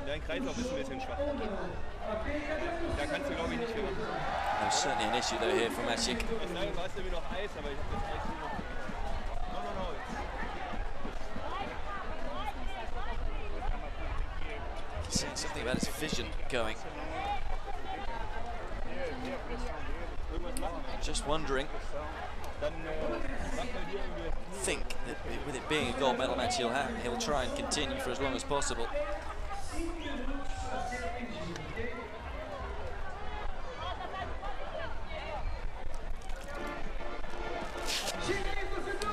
Dein Kreislauf ist ein bisschen schwach. Da kannst du, glaube ich, nicht viel machen. There's certainly an issue though here for Maciek. Es sei denn, du hast irgendwie noch Eis, aber ich habe das Eis nur noch. No. He's saying something about his vision going. Just wondering. Think that with it being a gold medal match, he'll try and continue for as long as possible.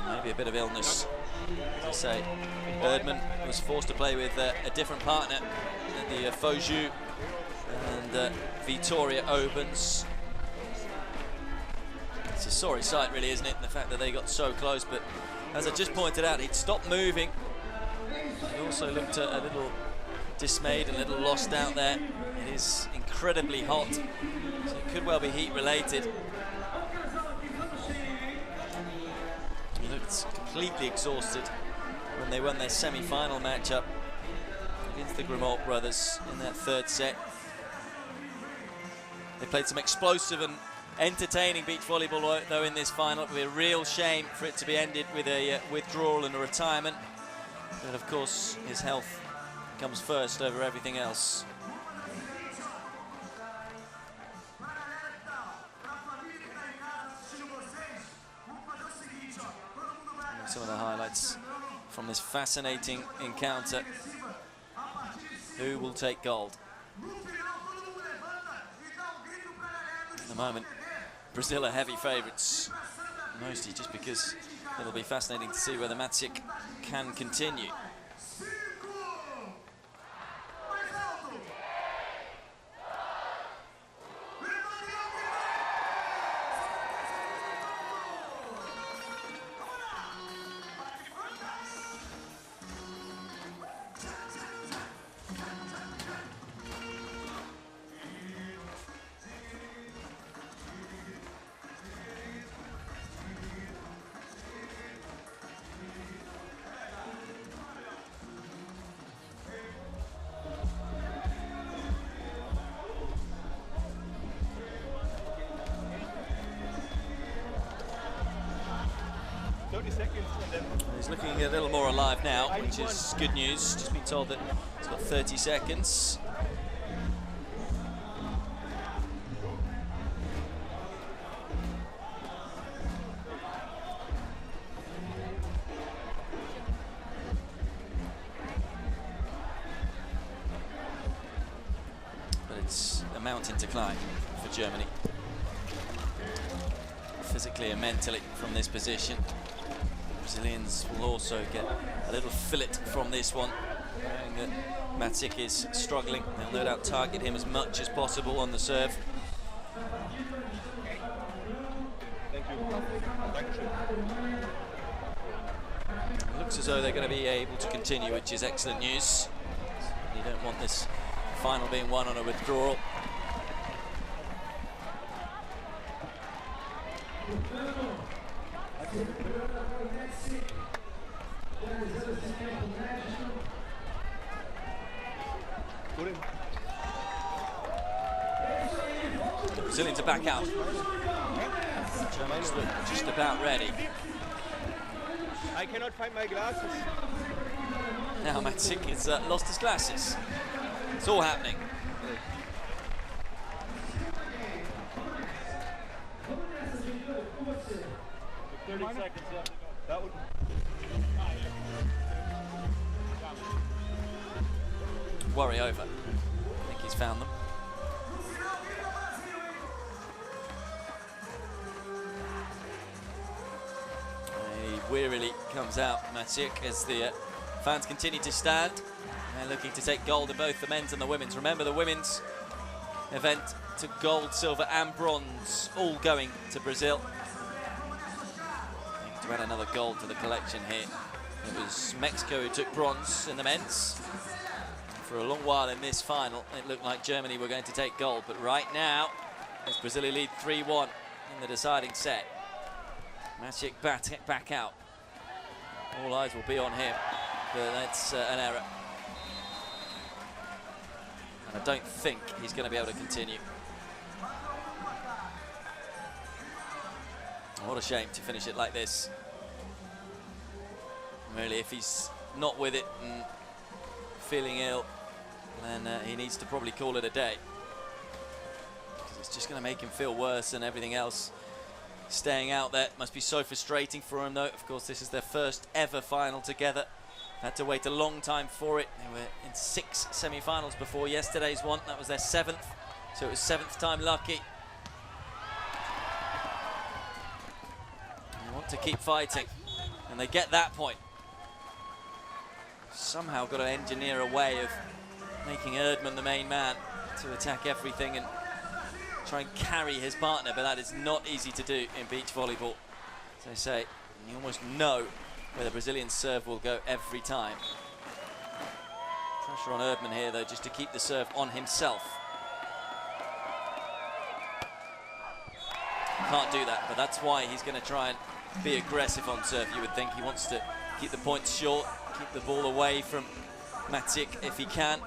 Maybe a bit of illness, as I say. Erdmann was forced to play with a different partner at the Fauju and Vitoria Opens. It's a sorry sight, really, isn't it? The fact that they got so close, but as I just pointed out, he'd stopped moving. He also looked a little dismayed and a little lost out there. It is incredibly hot, so it could well be heat related. He looked completely exhausted when they won their semi-final matchup against the Grimaud brothers in that third set. They played some explosive and entertaining beach volleyball though in this final. It would be a real shame for it to be ended with a withdrawal and a retirement. But of course his health comes first over everything else. And some of the highlights from this fascinating encounter. Who will take gold? At the moment, Brazil are heavy favourites, mostly just because it'll be fascinating to see whether Maciek can continue. He's looking a little more alive now, which is good news. Just been told that he's got 30 seconds. But it's a mountain to climb for Germany, physically and mentally, from this position. Brazilians will also get a little fillet from this one, knowing that Maciek is struggling. They'll no doubt target him as much as possible on the serve. Thank you. It looks as though they're going to be able to continue, which is excellent news. You don't want this final being won on a withdrawal. The Brazilians are back out. Germans look just about ready. I cannot find my glasses. Now Maciek has lost his glasses. It's all happening. Worry over. I think he's found them. He wearily comes out, Maciek, as the fans continue to stand. They're looking to take gold in both the men's and the women's. Remember, the women's event took gold, silver and bronze, all going to Brazil. To add another gold to the collection here. It was Mexico who took bronze in the men's. For a long while in this final, it looked like Germany were going to take gold, but right now, as Brazil lead 3-1 in the deciding set, Maciek back out. All eyes will be on him, but that's an error. And I don't think he's going to be able to continue. What a shame to finish it like this. Really, if he's not with it and feeling ill, then he needs to probably call it a day. Because it's just going to make him feel worse than everything else. Staying out there must be so frustrating for him, though. Of course, this is their first ever final together. Had to wait a long time for it. They were in 6 semi-finals before yesterday's one. That was their 7th, so it was 7th time lucky. They want to keep fighting, and they get that point. Somehow got to engineer a way of making Erdmann the main man to attack everything and try and carry his partner, but that is not easy to do in beach volleyball. As I say, you almost know where the Brazilian serve will go every time. Pressure on Erdmann here, though, just to keep the serve on himself. Can't do that, but that's why he's going to try and be aggressive on serve, you would think. He wants to keep the points short, keep the ball away from Maciek if he can.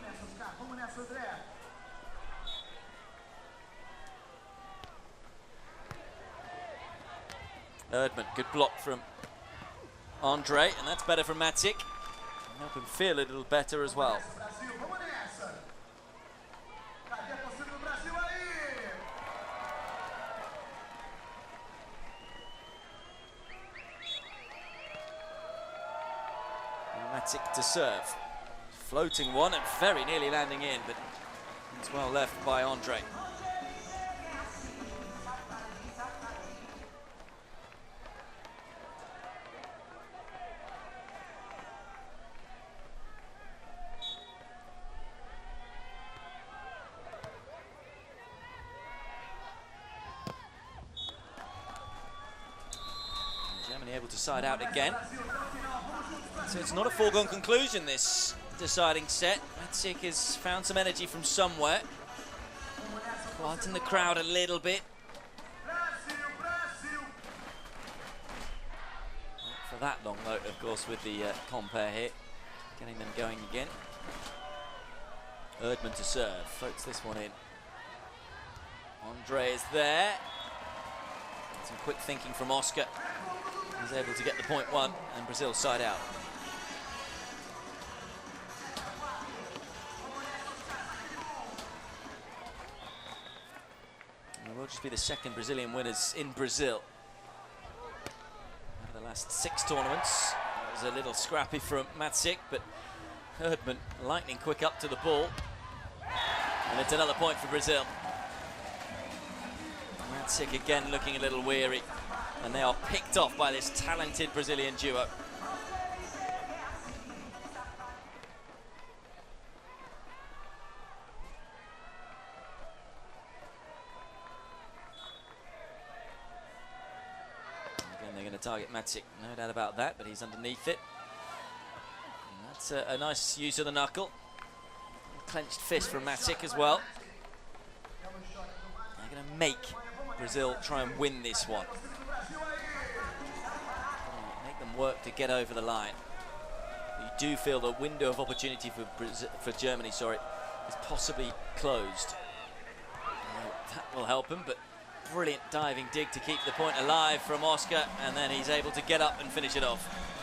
Erdmann, good block from Andre, and that's better from Maciek. Help him feel a little better as well. Maciek to serve. Floating one and very nearly landing in, but it's well left by Andre. Germany able to side out again. So it's not a foregone conclusion, this deciding set. Maciek has found some energy from somewhere. Quieting the crowd a little bit. Not for that long, though, of course, with the compare here. Getting them going again. Erdmann to serve. Floats this one in. Andre is there. Some quick thinking from Oscar. He's able to get the point one, and Brazil side out. It will just be the second Brazilian winners in Brazil. Out of the last 6 tournaments. It was a little scrappy from Maciek, but Erdmann lightning quick up to the ball. And it's another point for Brazil. Maciek again looking a little weary. And they are picked off by this talented Brazilian duo. Again, they're going to target Maciek, no doubt about that, but he's underneath it. And that's a nice use of the knuckle. Clenched fist from Maciek as well. They're going to make Brazil try and win this one. Work to get over the line. You do feel the window of opportunity for Germany, is possibly closed. That will help him, but brilliant diving dig to keep the point alive from Oscar, and then he's able to get up and finish it off.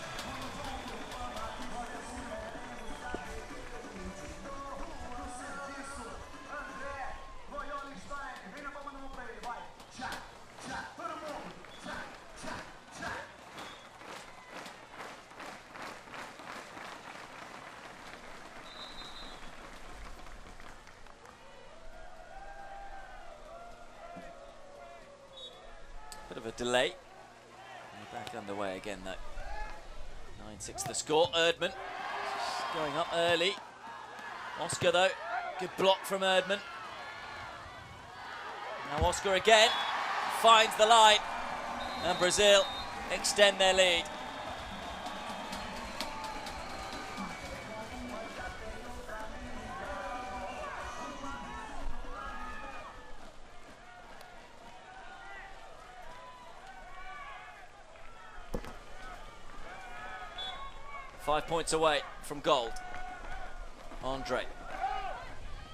Bit of a delay. And we're back underway again, though. 9-6 the score. Erdmann going up early. Oscar, though, good block from Erdmann. Now Oscar again finds the line, and Brazil extend their lead. Five points away from gold. Andre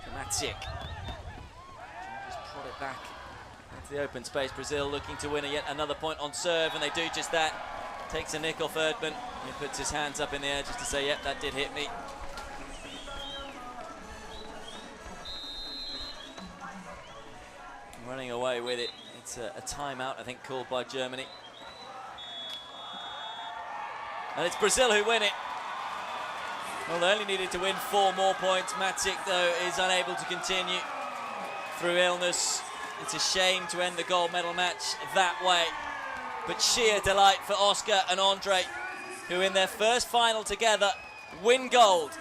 to Maciek. Just prod it back into the open space. Brazil looking to win yet another point on serve, and they do just that. Takes a nick off Erdmann. He puts his hands up in the air just to say, yep, that did hit me. Running away with it. It's a timeout, I think, called by Germany. And it's Brazil who win it. Well, they only needed to win 4 more points. Maciek, though, is unable to continue through illness. It's a shame to end the gold medal match that way. But sheer delight for Oscar and Andre, who in their first final together win gold.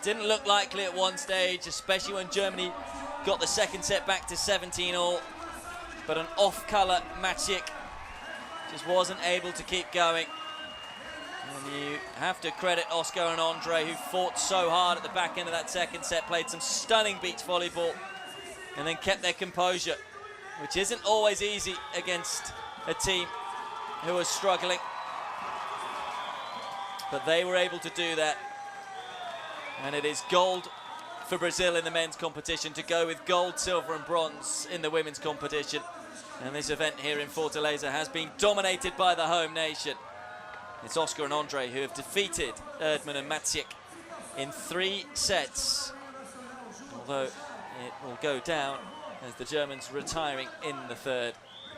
Didn't look likely at one stage, especially when Germany got the second set back to 17-all. But an off-colour Maciek just wasn't able to keep going. And you have to credit Oscar and Andre, who fought so hard at the back end of that second set, played some stunning beach volleyball, and then kept their composure, which isn't always easy against a team who are struggling. But they were able to do that. And it is gold for Brazil in the men's competition, to go with gold, silver and bronze in the women's competition. And this event here in Fortaleza has been dominated by the home nation. It's Oscar and Andre who have defeated Erdmann and Maciek in 3 sets. Although it will go down as the Germans retiring in the third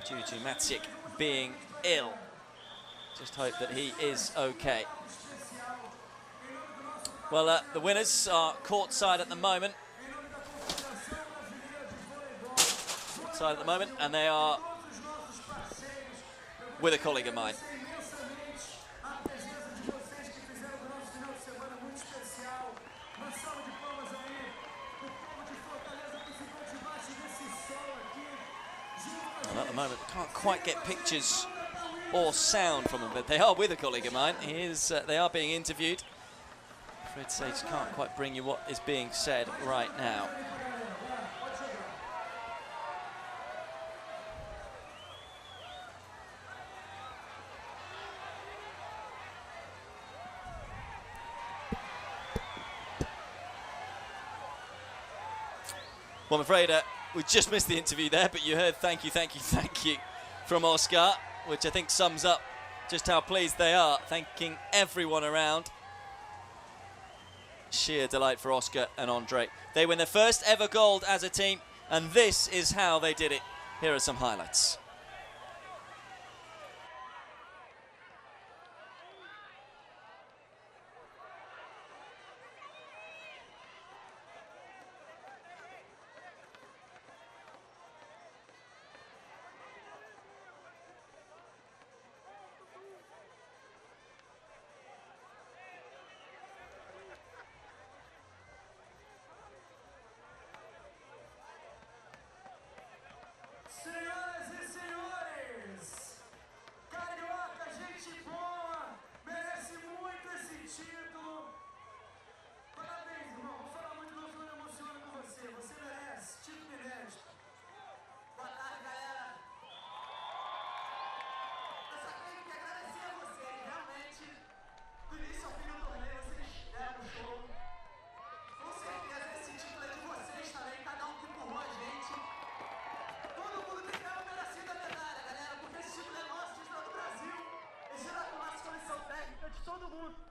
due to Maciek being ill. Just hope that he is okay. Well, the winners are courtside at the moment. And they are with a colleague of mine. Well, at the moment, can't quite get pictures or sound from them, but they are with a colleague of mine. They are being interviewed. I'm afraid to say, just can't quite bring you what is being said right now. Well, I'm afraid we just missed the interview there, but you heard thank you from Oscar, which I think sums up just how pleased they are, thanking everyone around. Sheer delight for Oscar and Andre. They win their first ever gold as a team, and this is how they did it. Here are some highlights.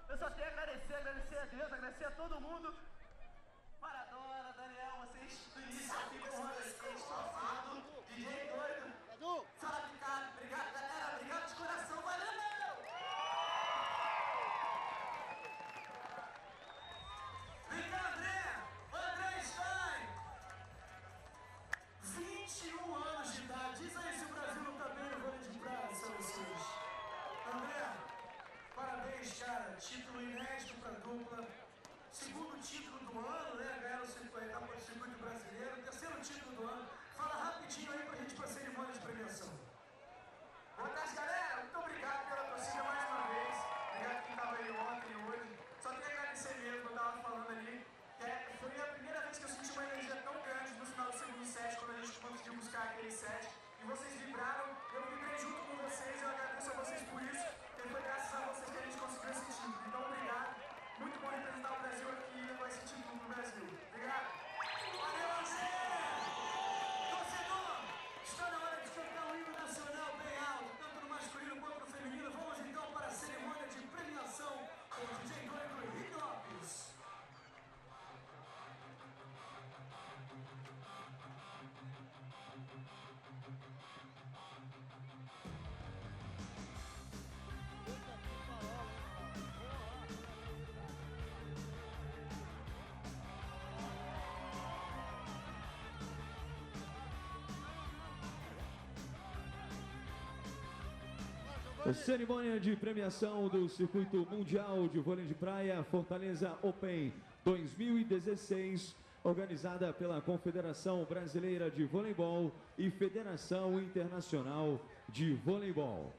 Eu só tenho a agradecer a Deus, agradecer a todo mundo. Maradona, Daniel, vocês do início ao fim com vocês, torcendo, DJ doido. Fala, Ricardo, obrigado, galera, obrigado de coração, valeu! Vem cá, André Stein. 21 anos de idade, diz aí se o Brasil não tá bem no vôlei de praia, são vocês. André, parabéns, cara. Título inédito para a dupla. Segundo título do ano, né? Ganharam o circuito brasileiro. Terceiro título do ano. Fala rapidinho aí pra gente ir pra cerimônia de premiação. Boa tarde, galera. Muito obrigado pela torcida mais uma vez. Obrigado quem tava aí ontem e hoje. Só tenho a agradecer mesmo, eu tava falando ali. Foi a primeira vez que eu senti uma energia tão grande no final do segundo set, quando a gente conseguiu buscar aquele set. E vocês vibraram, eu vibrei junto com vocês, eu agradeço a vocês por isso. E foi graças a vocês que a gente conseguiu esse título. Então, obrigado. Muito bom representar o Brasil aqui e levar esse título pro Brasil. Obrigado. Valeu, Alison! Torcedor, está na hora de cantar o hino nacional bem alto, tanto no masculino quanto no feminino. Vamos então para a cerimônia de premiação com o DJ doido Henrique Lopes. A cerimônia de premiação do Circuito Mundial de Vôlei de Praia Fortaleza Open 2016, organizada pela Confederação Brasileira de Voleibol e Federação Internacional de Voleibol.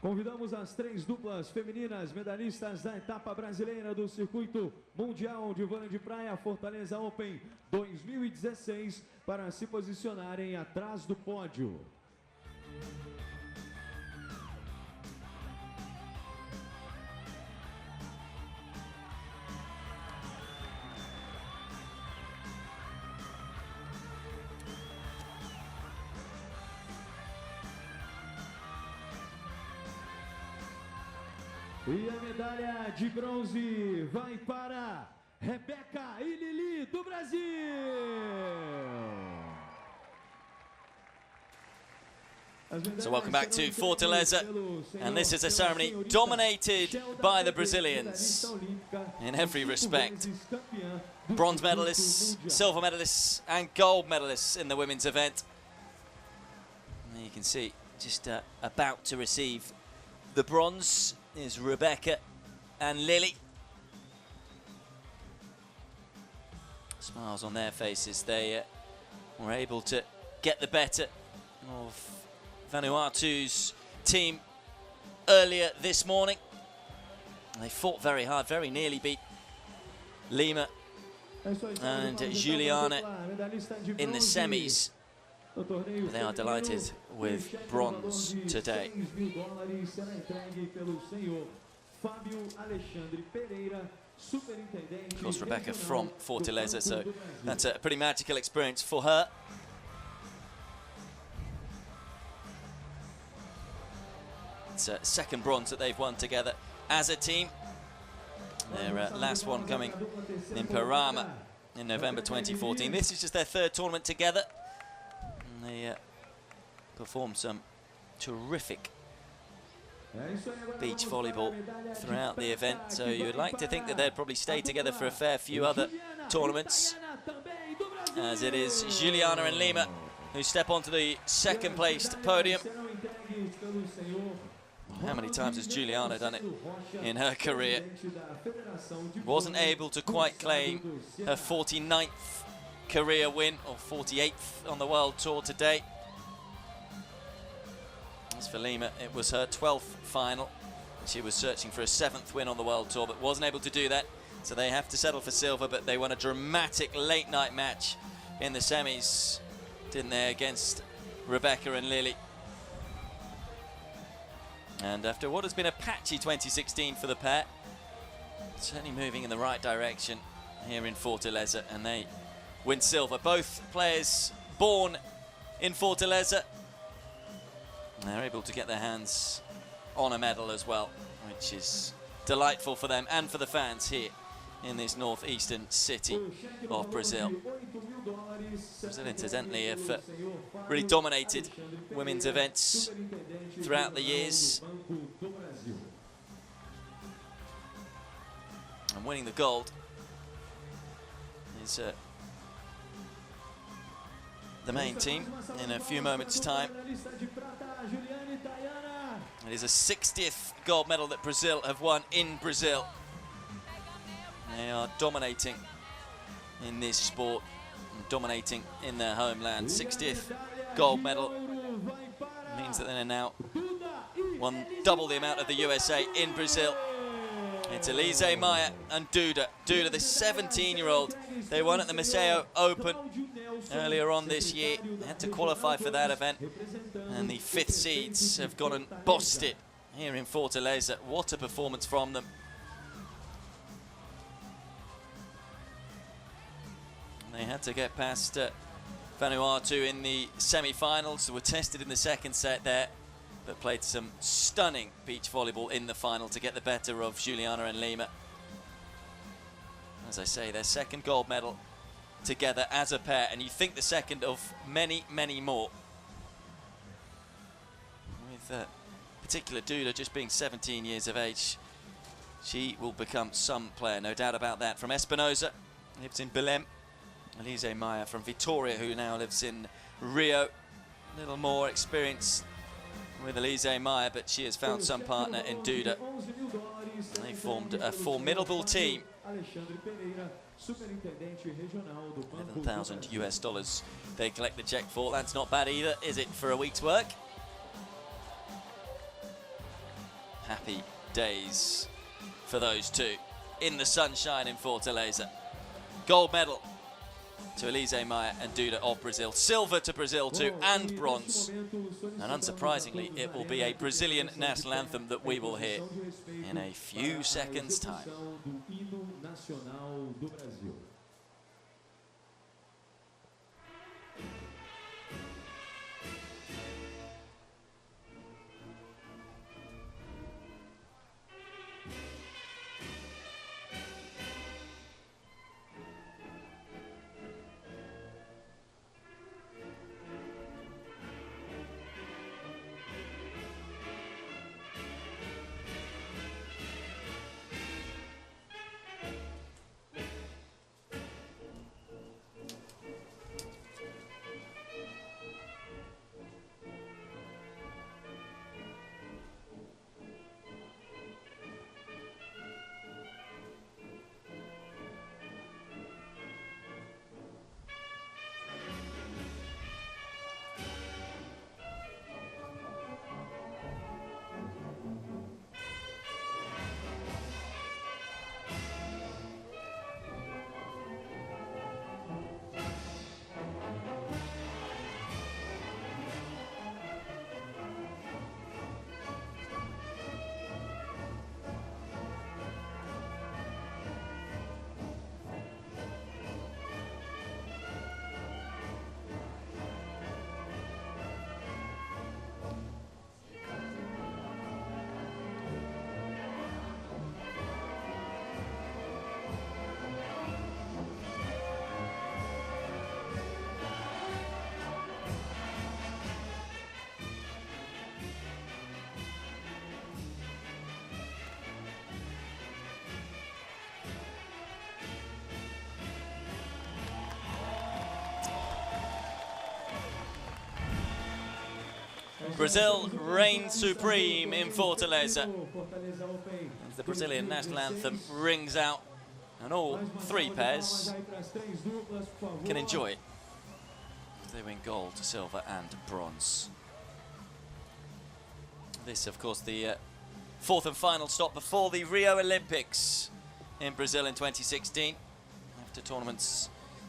Convidamos as 3 duplas femininas medalhistas da etapa brasileira do Circuito Mundial de Vôlei de Praia Fortaleza Open 2016 para se posicionarem atrás do pódio. E a medalha de bronze vai para Rebeca e Lili do Brasil. So welcome back to Fortaleza, and this is a ceremony dominated by the Brazilians in every respect. Bronze medalists, silver medalists and gold medalists in the women's event. And you can see just about to receive the bronze is Rebecca and Lily. Smiles on their faces. They were able to get the better of Vanuatu's team earlier this morning. They fought very hard, very nearly beat Lima and Juliana in the semis. But they are delighted with bronze today. Of course, Rebecca from Fortaleza, so that's a pretty magical experience for her. It's a second bronze that they've won together as a team. Their last one coming in Parama in November 2014. This is just their third tournament together. They performed some terrific beach volleyball throughout the event, so you would like to think that they'd probably stay together for a fair few other tournaments, as it is Juliana and Lima who step onto the second placed podium. How many times has Juliana done it in her career? Wasn't able to quite claim her 49th career win, or 48th on the World Tour today. As for Lima, it was her 12th final. She was searching for a 7th win on the World Tour, but wasn't able to do that, so they have to settle for silver. But they won a dramatic late night match in the semis, didn't they, against Rebecca and Lily. And after what has been a patchy 2016 for the pair, certainly moving in the right direction here in Fortaleza, and they win silver. Both players born in Fortaleza. They're able to get their hands on a medal as well, which is delightful for them and for the fans here in this northeastern city of Brazil. Brazil, incidentally, have really dominated women's events throughout the years. And winning the gold is the main team in a few moments' time. It is a 60th gold medal that Brazil have won in Brazil. They are dominating in this sport, and dominating in their homeland. 60th gold medal means that they are now won double the amount of the USA in Brazil. It's Elise Maya and Duda. Duda, the 17-year-old. They won at the Maceió Open earlier on this year. They had to qualify for that event, and the 5th seeds have gone and bossed it here in Fortaleza. What a performance from them. They had to get past Vanuatu in the semi-finals. They were tested in the second set there, but played some stunning beach volleyball in the final to get the better of Juliana and Lima. As I say, their second gold medal together as a pair, and you think the second of many, many more. With particular Duda just being 17 years of age, she will become some player, no doubt about that. From Espinosa, lives in Belém. Elise Maya from Vitoria, who now lives in Rio. A little more experience with Elise Maya, but she has found some partner in Duda. They formed a formidable team. $11,000 US they collect the check for. That's not bad either, is it, for a week's work? happy days for those two in the sunshine in Fortaleza. Gold medal to Elise Maia and Duda of Brazil. Silver to Brazil too, and bronze. And unsurprisingly, it will be a Brazilian national anthem that we will hear in a few seconds' time. Brazil reigns supreme in Fortaleza as the Brazilian national anthem rings out, and all three pairs can enjoy it as they win gold, silver and bronze. This, of course, the fourth and final stop before the Rio Olympics in Brazil in 2016, after tournaments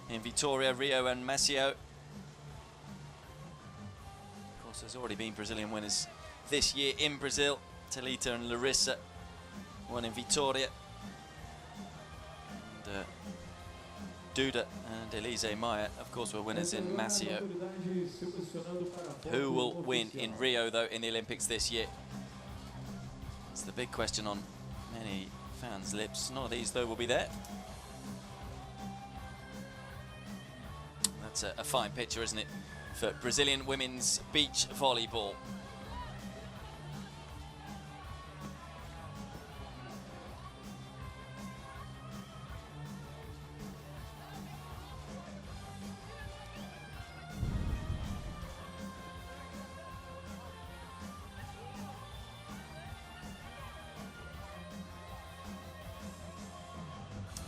in Vitória, Rio and Maceió. There's already been Brazilian winners this year in Brazil. Talita and Larissa won in Vitória. And Duda and Elise Maia, of course, were winners in Maceió. Who will win in Rio, though, in the Olympics this year? It's the big question on many fans' lips. None of these, though, will be there. That's a fine picture, isn't it, for Brazilian women's beach volleyball.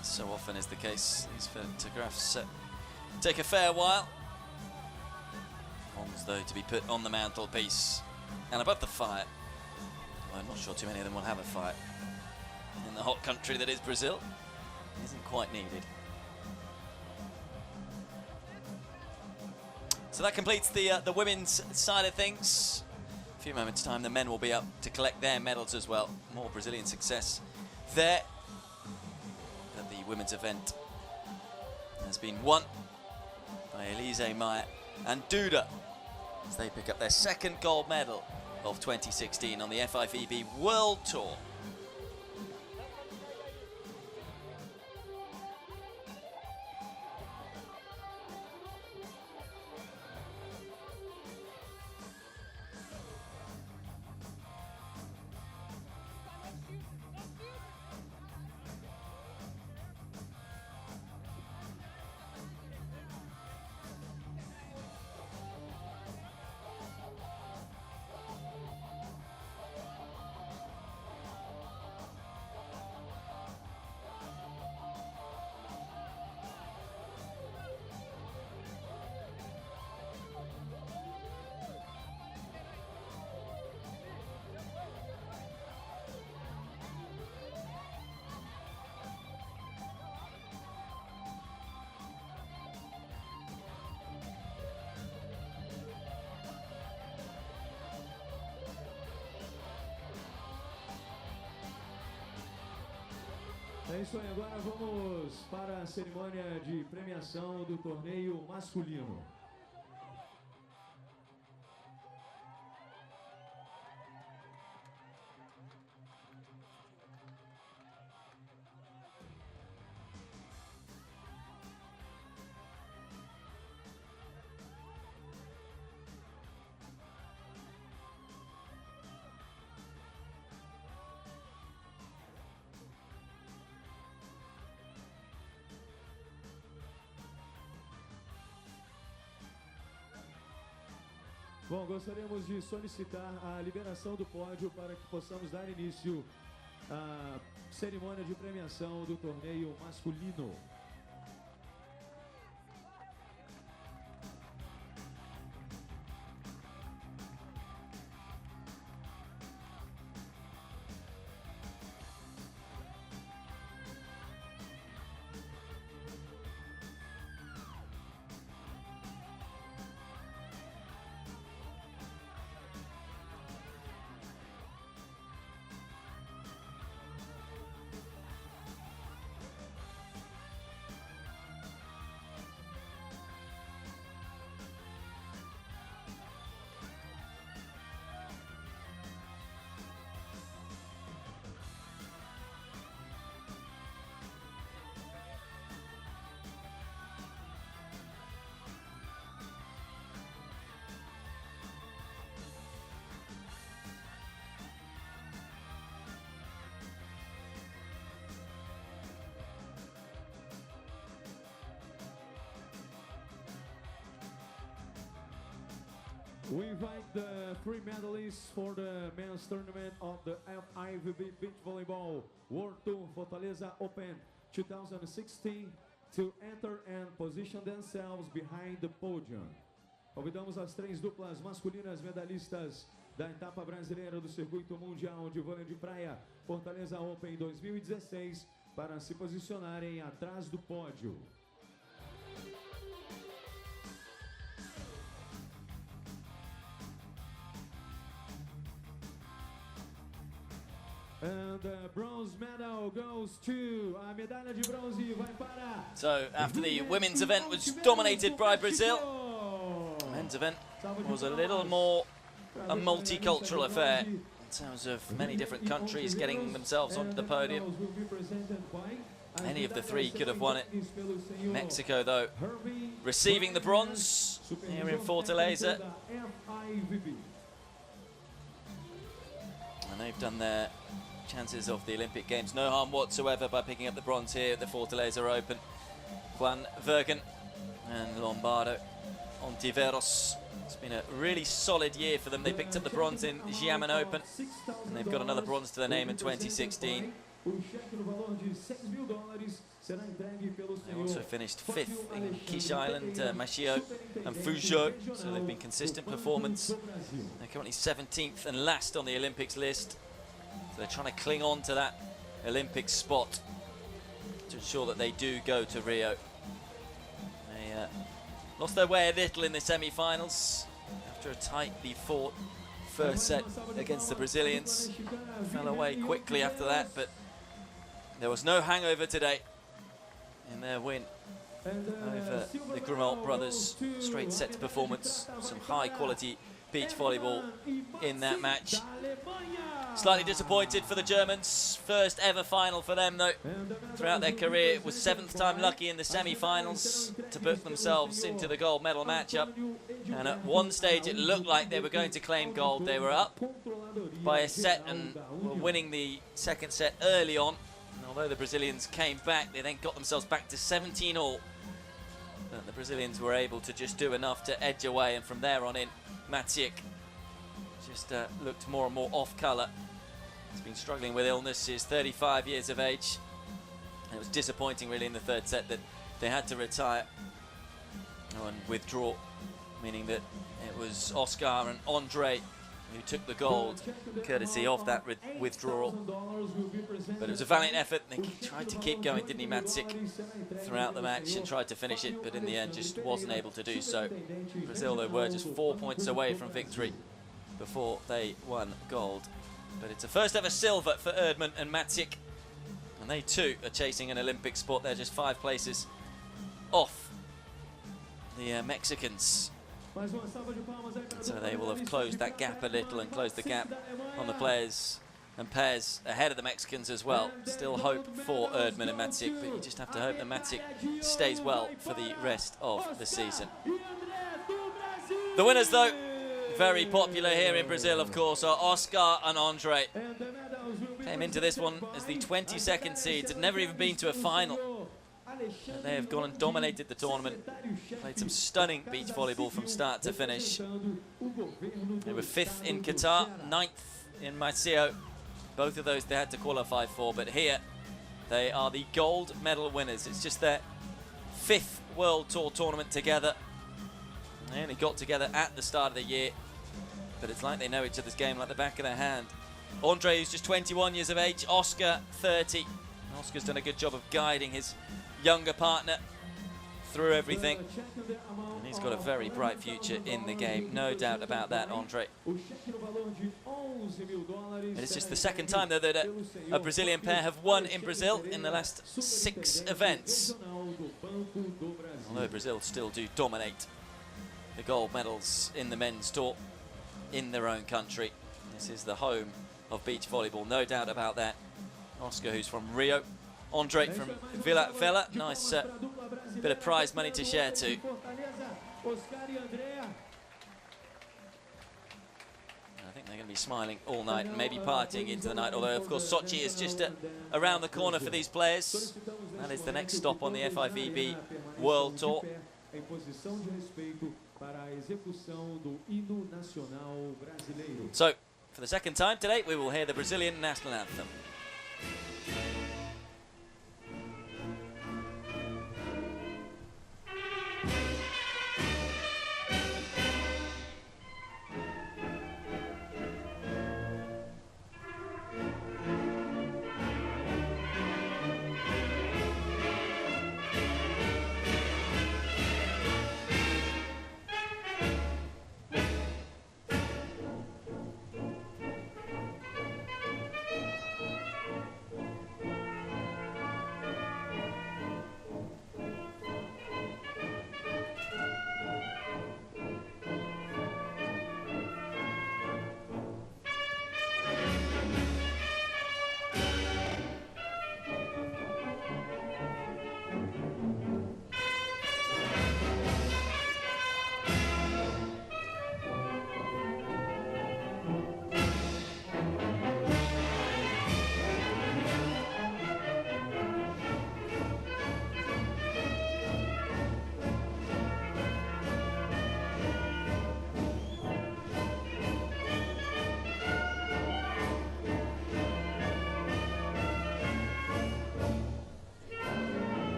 As so often is the case, these photographs take a fair while. Ones, though, to be put on the mantelpiece and above the fire. Well, I'm not sure too many of them will have a fire in the hot country that is Brazil. It isn't quite needed. So that completes the women's side of things. In a few moments' time, the men will be up to collect their medals as well. More Brazilian success there. But the women's event has been won by Elise Maia and Duda, as they pick up their second gold medal of 2016 on the FIVB World Tour. É isso aí, agora vamos para a cerimônia de premiação do torneio masculino. Bom, gostaríamos de solicitar a liberação do pódio para que possamos dar início à cerimônia de premiação do torneio masculino. We invite the three medalists for the men's tournament of the FIVB Beach Volleyball World Tour Fortaleza Open 2016 to enter and position themselves behind the podium. Convidamos as três duplas masculinas medalhistas da etapa brasileira do Circuito Mundial de Vôlei de Praia Fortaleza Open 2016 para se posicionarem atrás do pódio. And the bronze medal goes to a medalha de bronze vai para. So after the women's event was dominated by Brazil, the men's event was a little more a multicultural affair in terms of many different countries getting themselves onto the podium. Any of the three could have won it. Mexico, though, receiving the bronze here in Fortaleza. And they've done their chances of the Olympic Games no harm whatsoever by picking up the bronze here at the Fortaleza Open. Juan Vergen and Lombardo Ontiveros. It's been a really solid year for them. They picked up the bronze in Xiamen Open, and they've got another bronze to their name in 2016. They also finished 5th in Kish Island, Machio and Fuzhou, so they've been consistent performance. They're currently 17th and last on the Olympics list, so they're trying to cling on to that Olympic spot to ensure that they do go to Rio. They lost their way a little in the semi-finals after a tightly fought first set against the Brazilians. Fell away quickly after that, but there was no hangover today in their win over the Grimault brothers. Straight sets performance, some high quality beach volleyball in that match. Slightly disappointed for the Germans. First ever final for them though. Throughout their career, it was 7th time lucky in the semi-finals to book themselves into the gold medal matchup. And at one stage it looked like they were going to claim gold. They were up by a set and were winning the second set early on. And although the Brazilians came back, they then got themselves back to 17-all. But the Brazilians were able to just do enough to edge away, and from there on in, Maciek just looked more and more off colour. He's been struggling with illness. He's 35 years of age. And it was disappointing really in the third set that they had to retire and withdraw, meaning that it was Oscar and Andre who took the gold courtesy of that withdrawal. But it was a valiant effort. They tried to keep going, didn't he, Maciek, throughout the match, and tried to finish it, but in the end just wasn't able to do so. Brazil, though, were just 4 points away from victory before they won gold. But it's a first ever silver for Erdmann and Maciek, and And they too are chasing an Olympic spot. They're just 5 places off the Mexicans. So they will have closed that gap a little and closed the gap on the players and pairs ahead of the Mexicans as well. Still hope for Erdmann and Maciek, but you just have to hope that Maciek stays well for the rest of the season. The winners, though, very popular here in Brazil, of course, are Oscar and Andre. Came into this one as the 22nd seeds, had never even been to a final. They have gone and dominated the tournament, played some stunning beach volleyball from start to finish. They were 5th in Qatar, 9th in Maceo. Both of those they had to qualify for, but here they are the gold medal winners. It's just their 5th World Tour tournament together. They only got together at the start of the year, but it's like they know each other's game like the back of their hand. Andre, who's just 21 years of age, Oscar, 30. Oscar's done a good job of guiding his younger partner through everything. And he's got a very bright future in the game, no doubt about that, Andre. And it's just the second time, though, that a Brazilian pair have won in Brazil in the last 6 events. Although Brazil still do dominate the gold medals in the men's tour in their own country. This is the home of beach volleyball, no doubt about that. Oscar, who's from Rio. Andre from Vila Velha. Nice bit of prize money to share too. I think they're going to be smiling all night and maybe partying into the night, although of course Sochi is just around the corner for these players. That is the next stop on the FIVB World Tour. So, for the second time today, we will hear the Brazilian national anthem.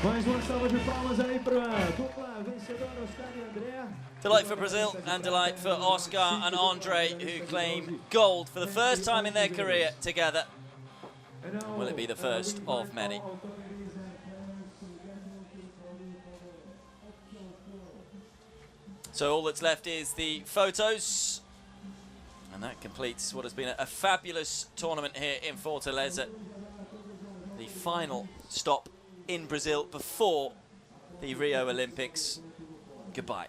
Mais uma salva de palmas aí para a dupla vencedora, Oscar e Andrea. Delight for Brazil and delight for Oscar and Andre, who claim gold for the first time in their career together. Will it be the first of many? So all that's left is the photos, and that completes what has been a fabulous tournament here in Fortaleza. The final stop in Brazil before the Rio Olympics. Goodbye.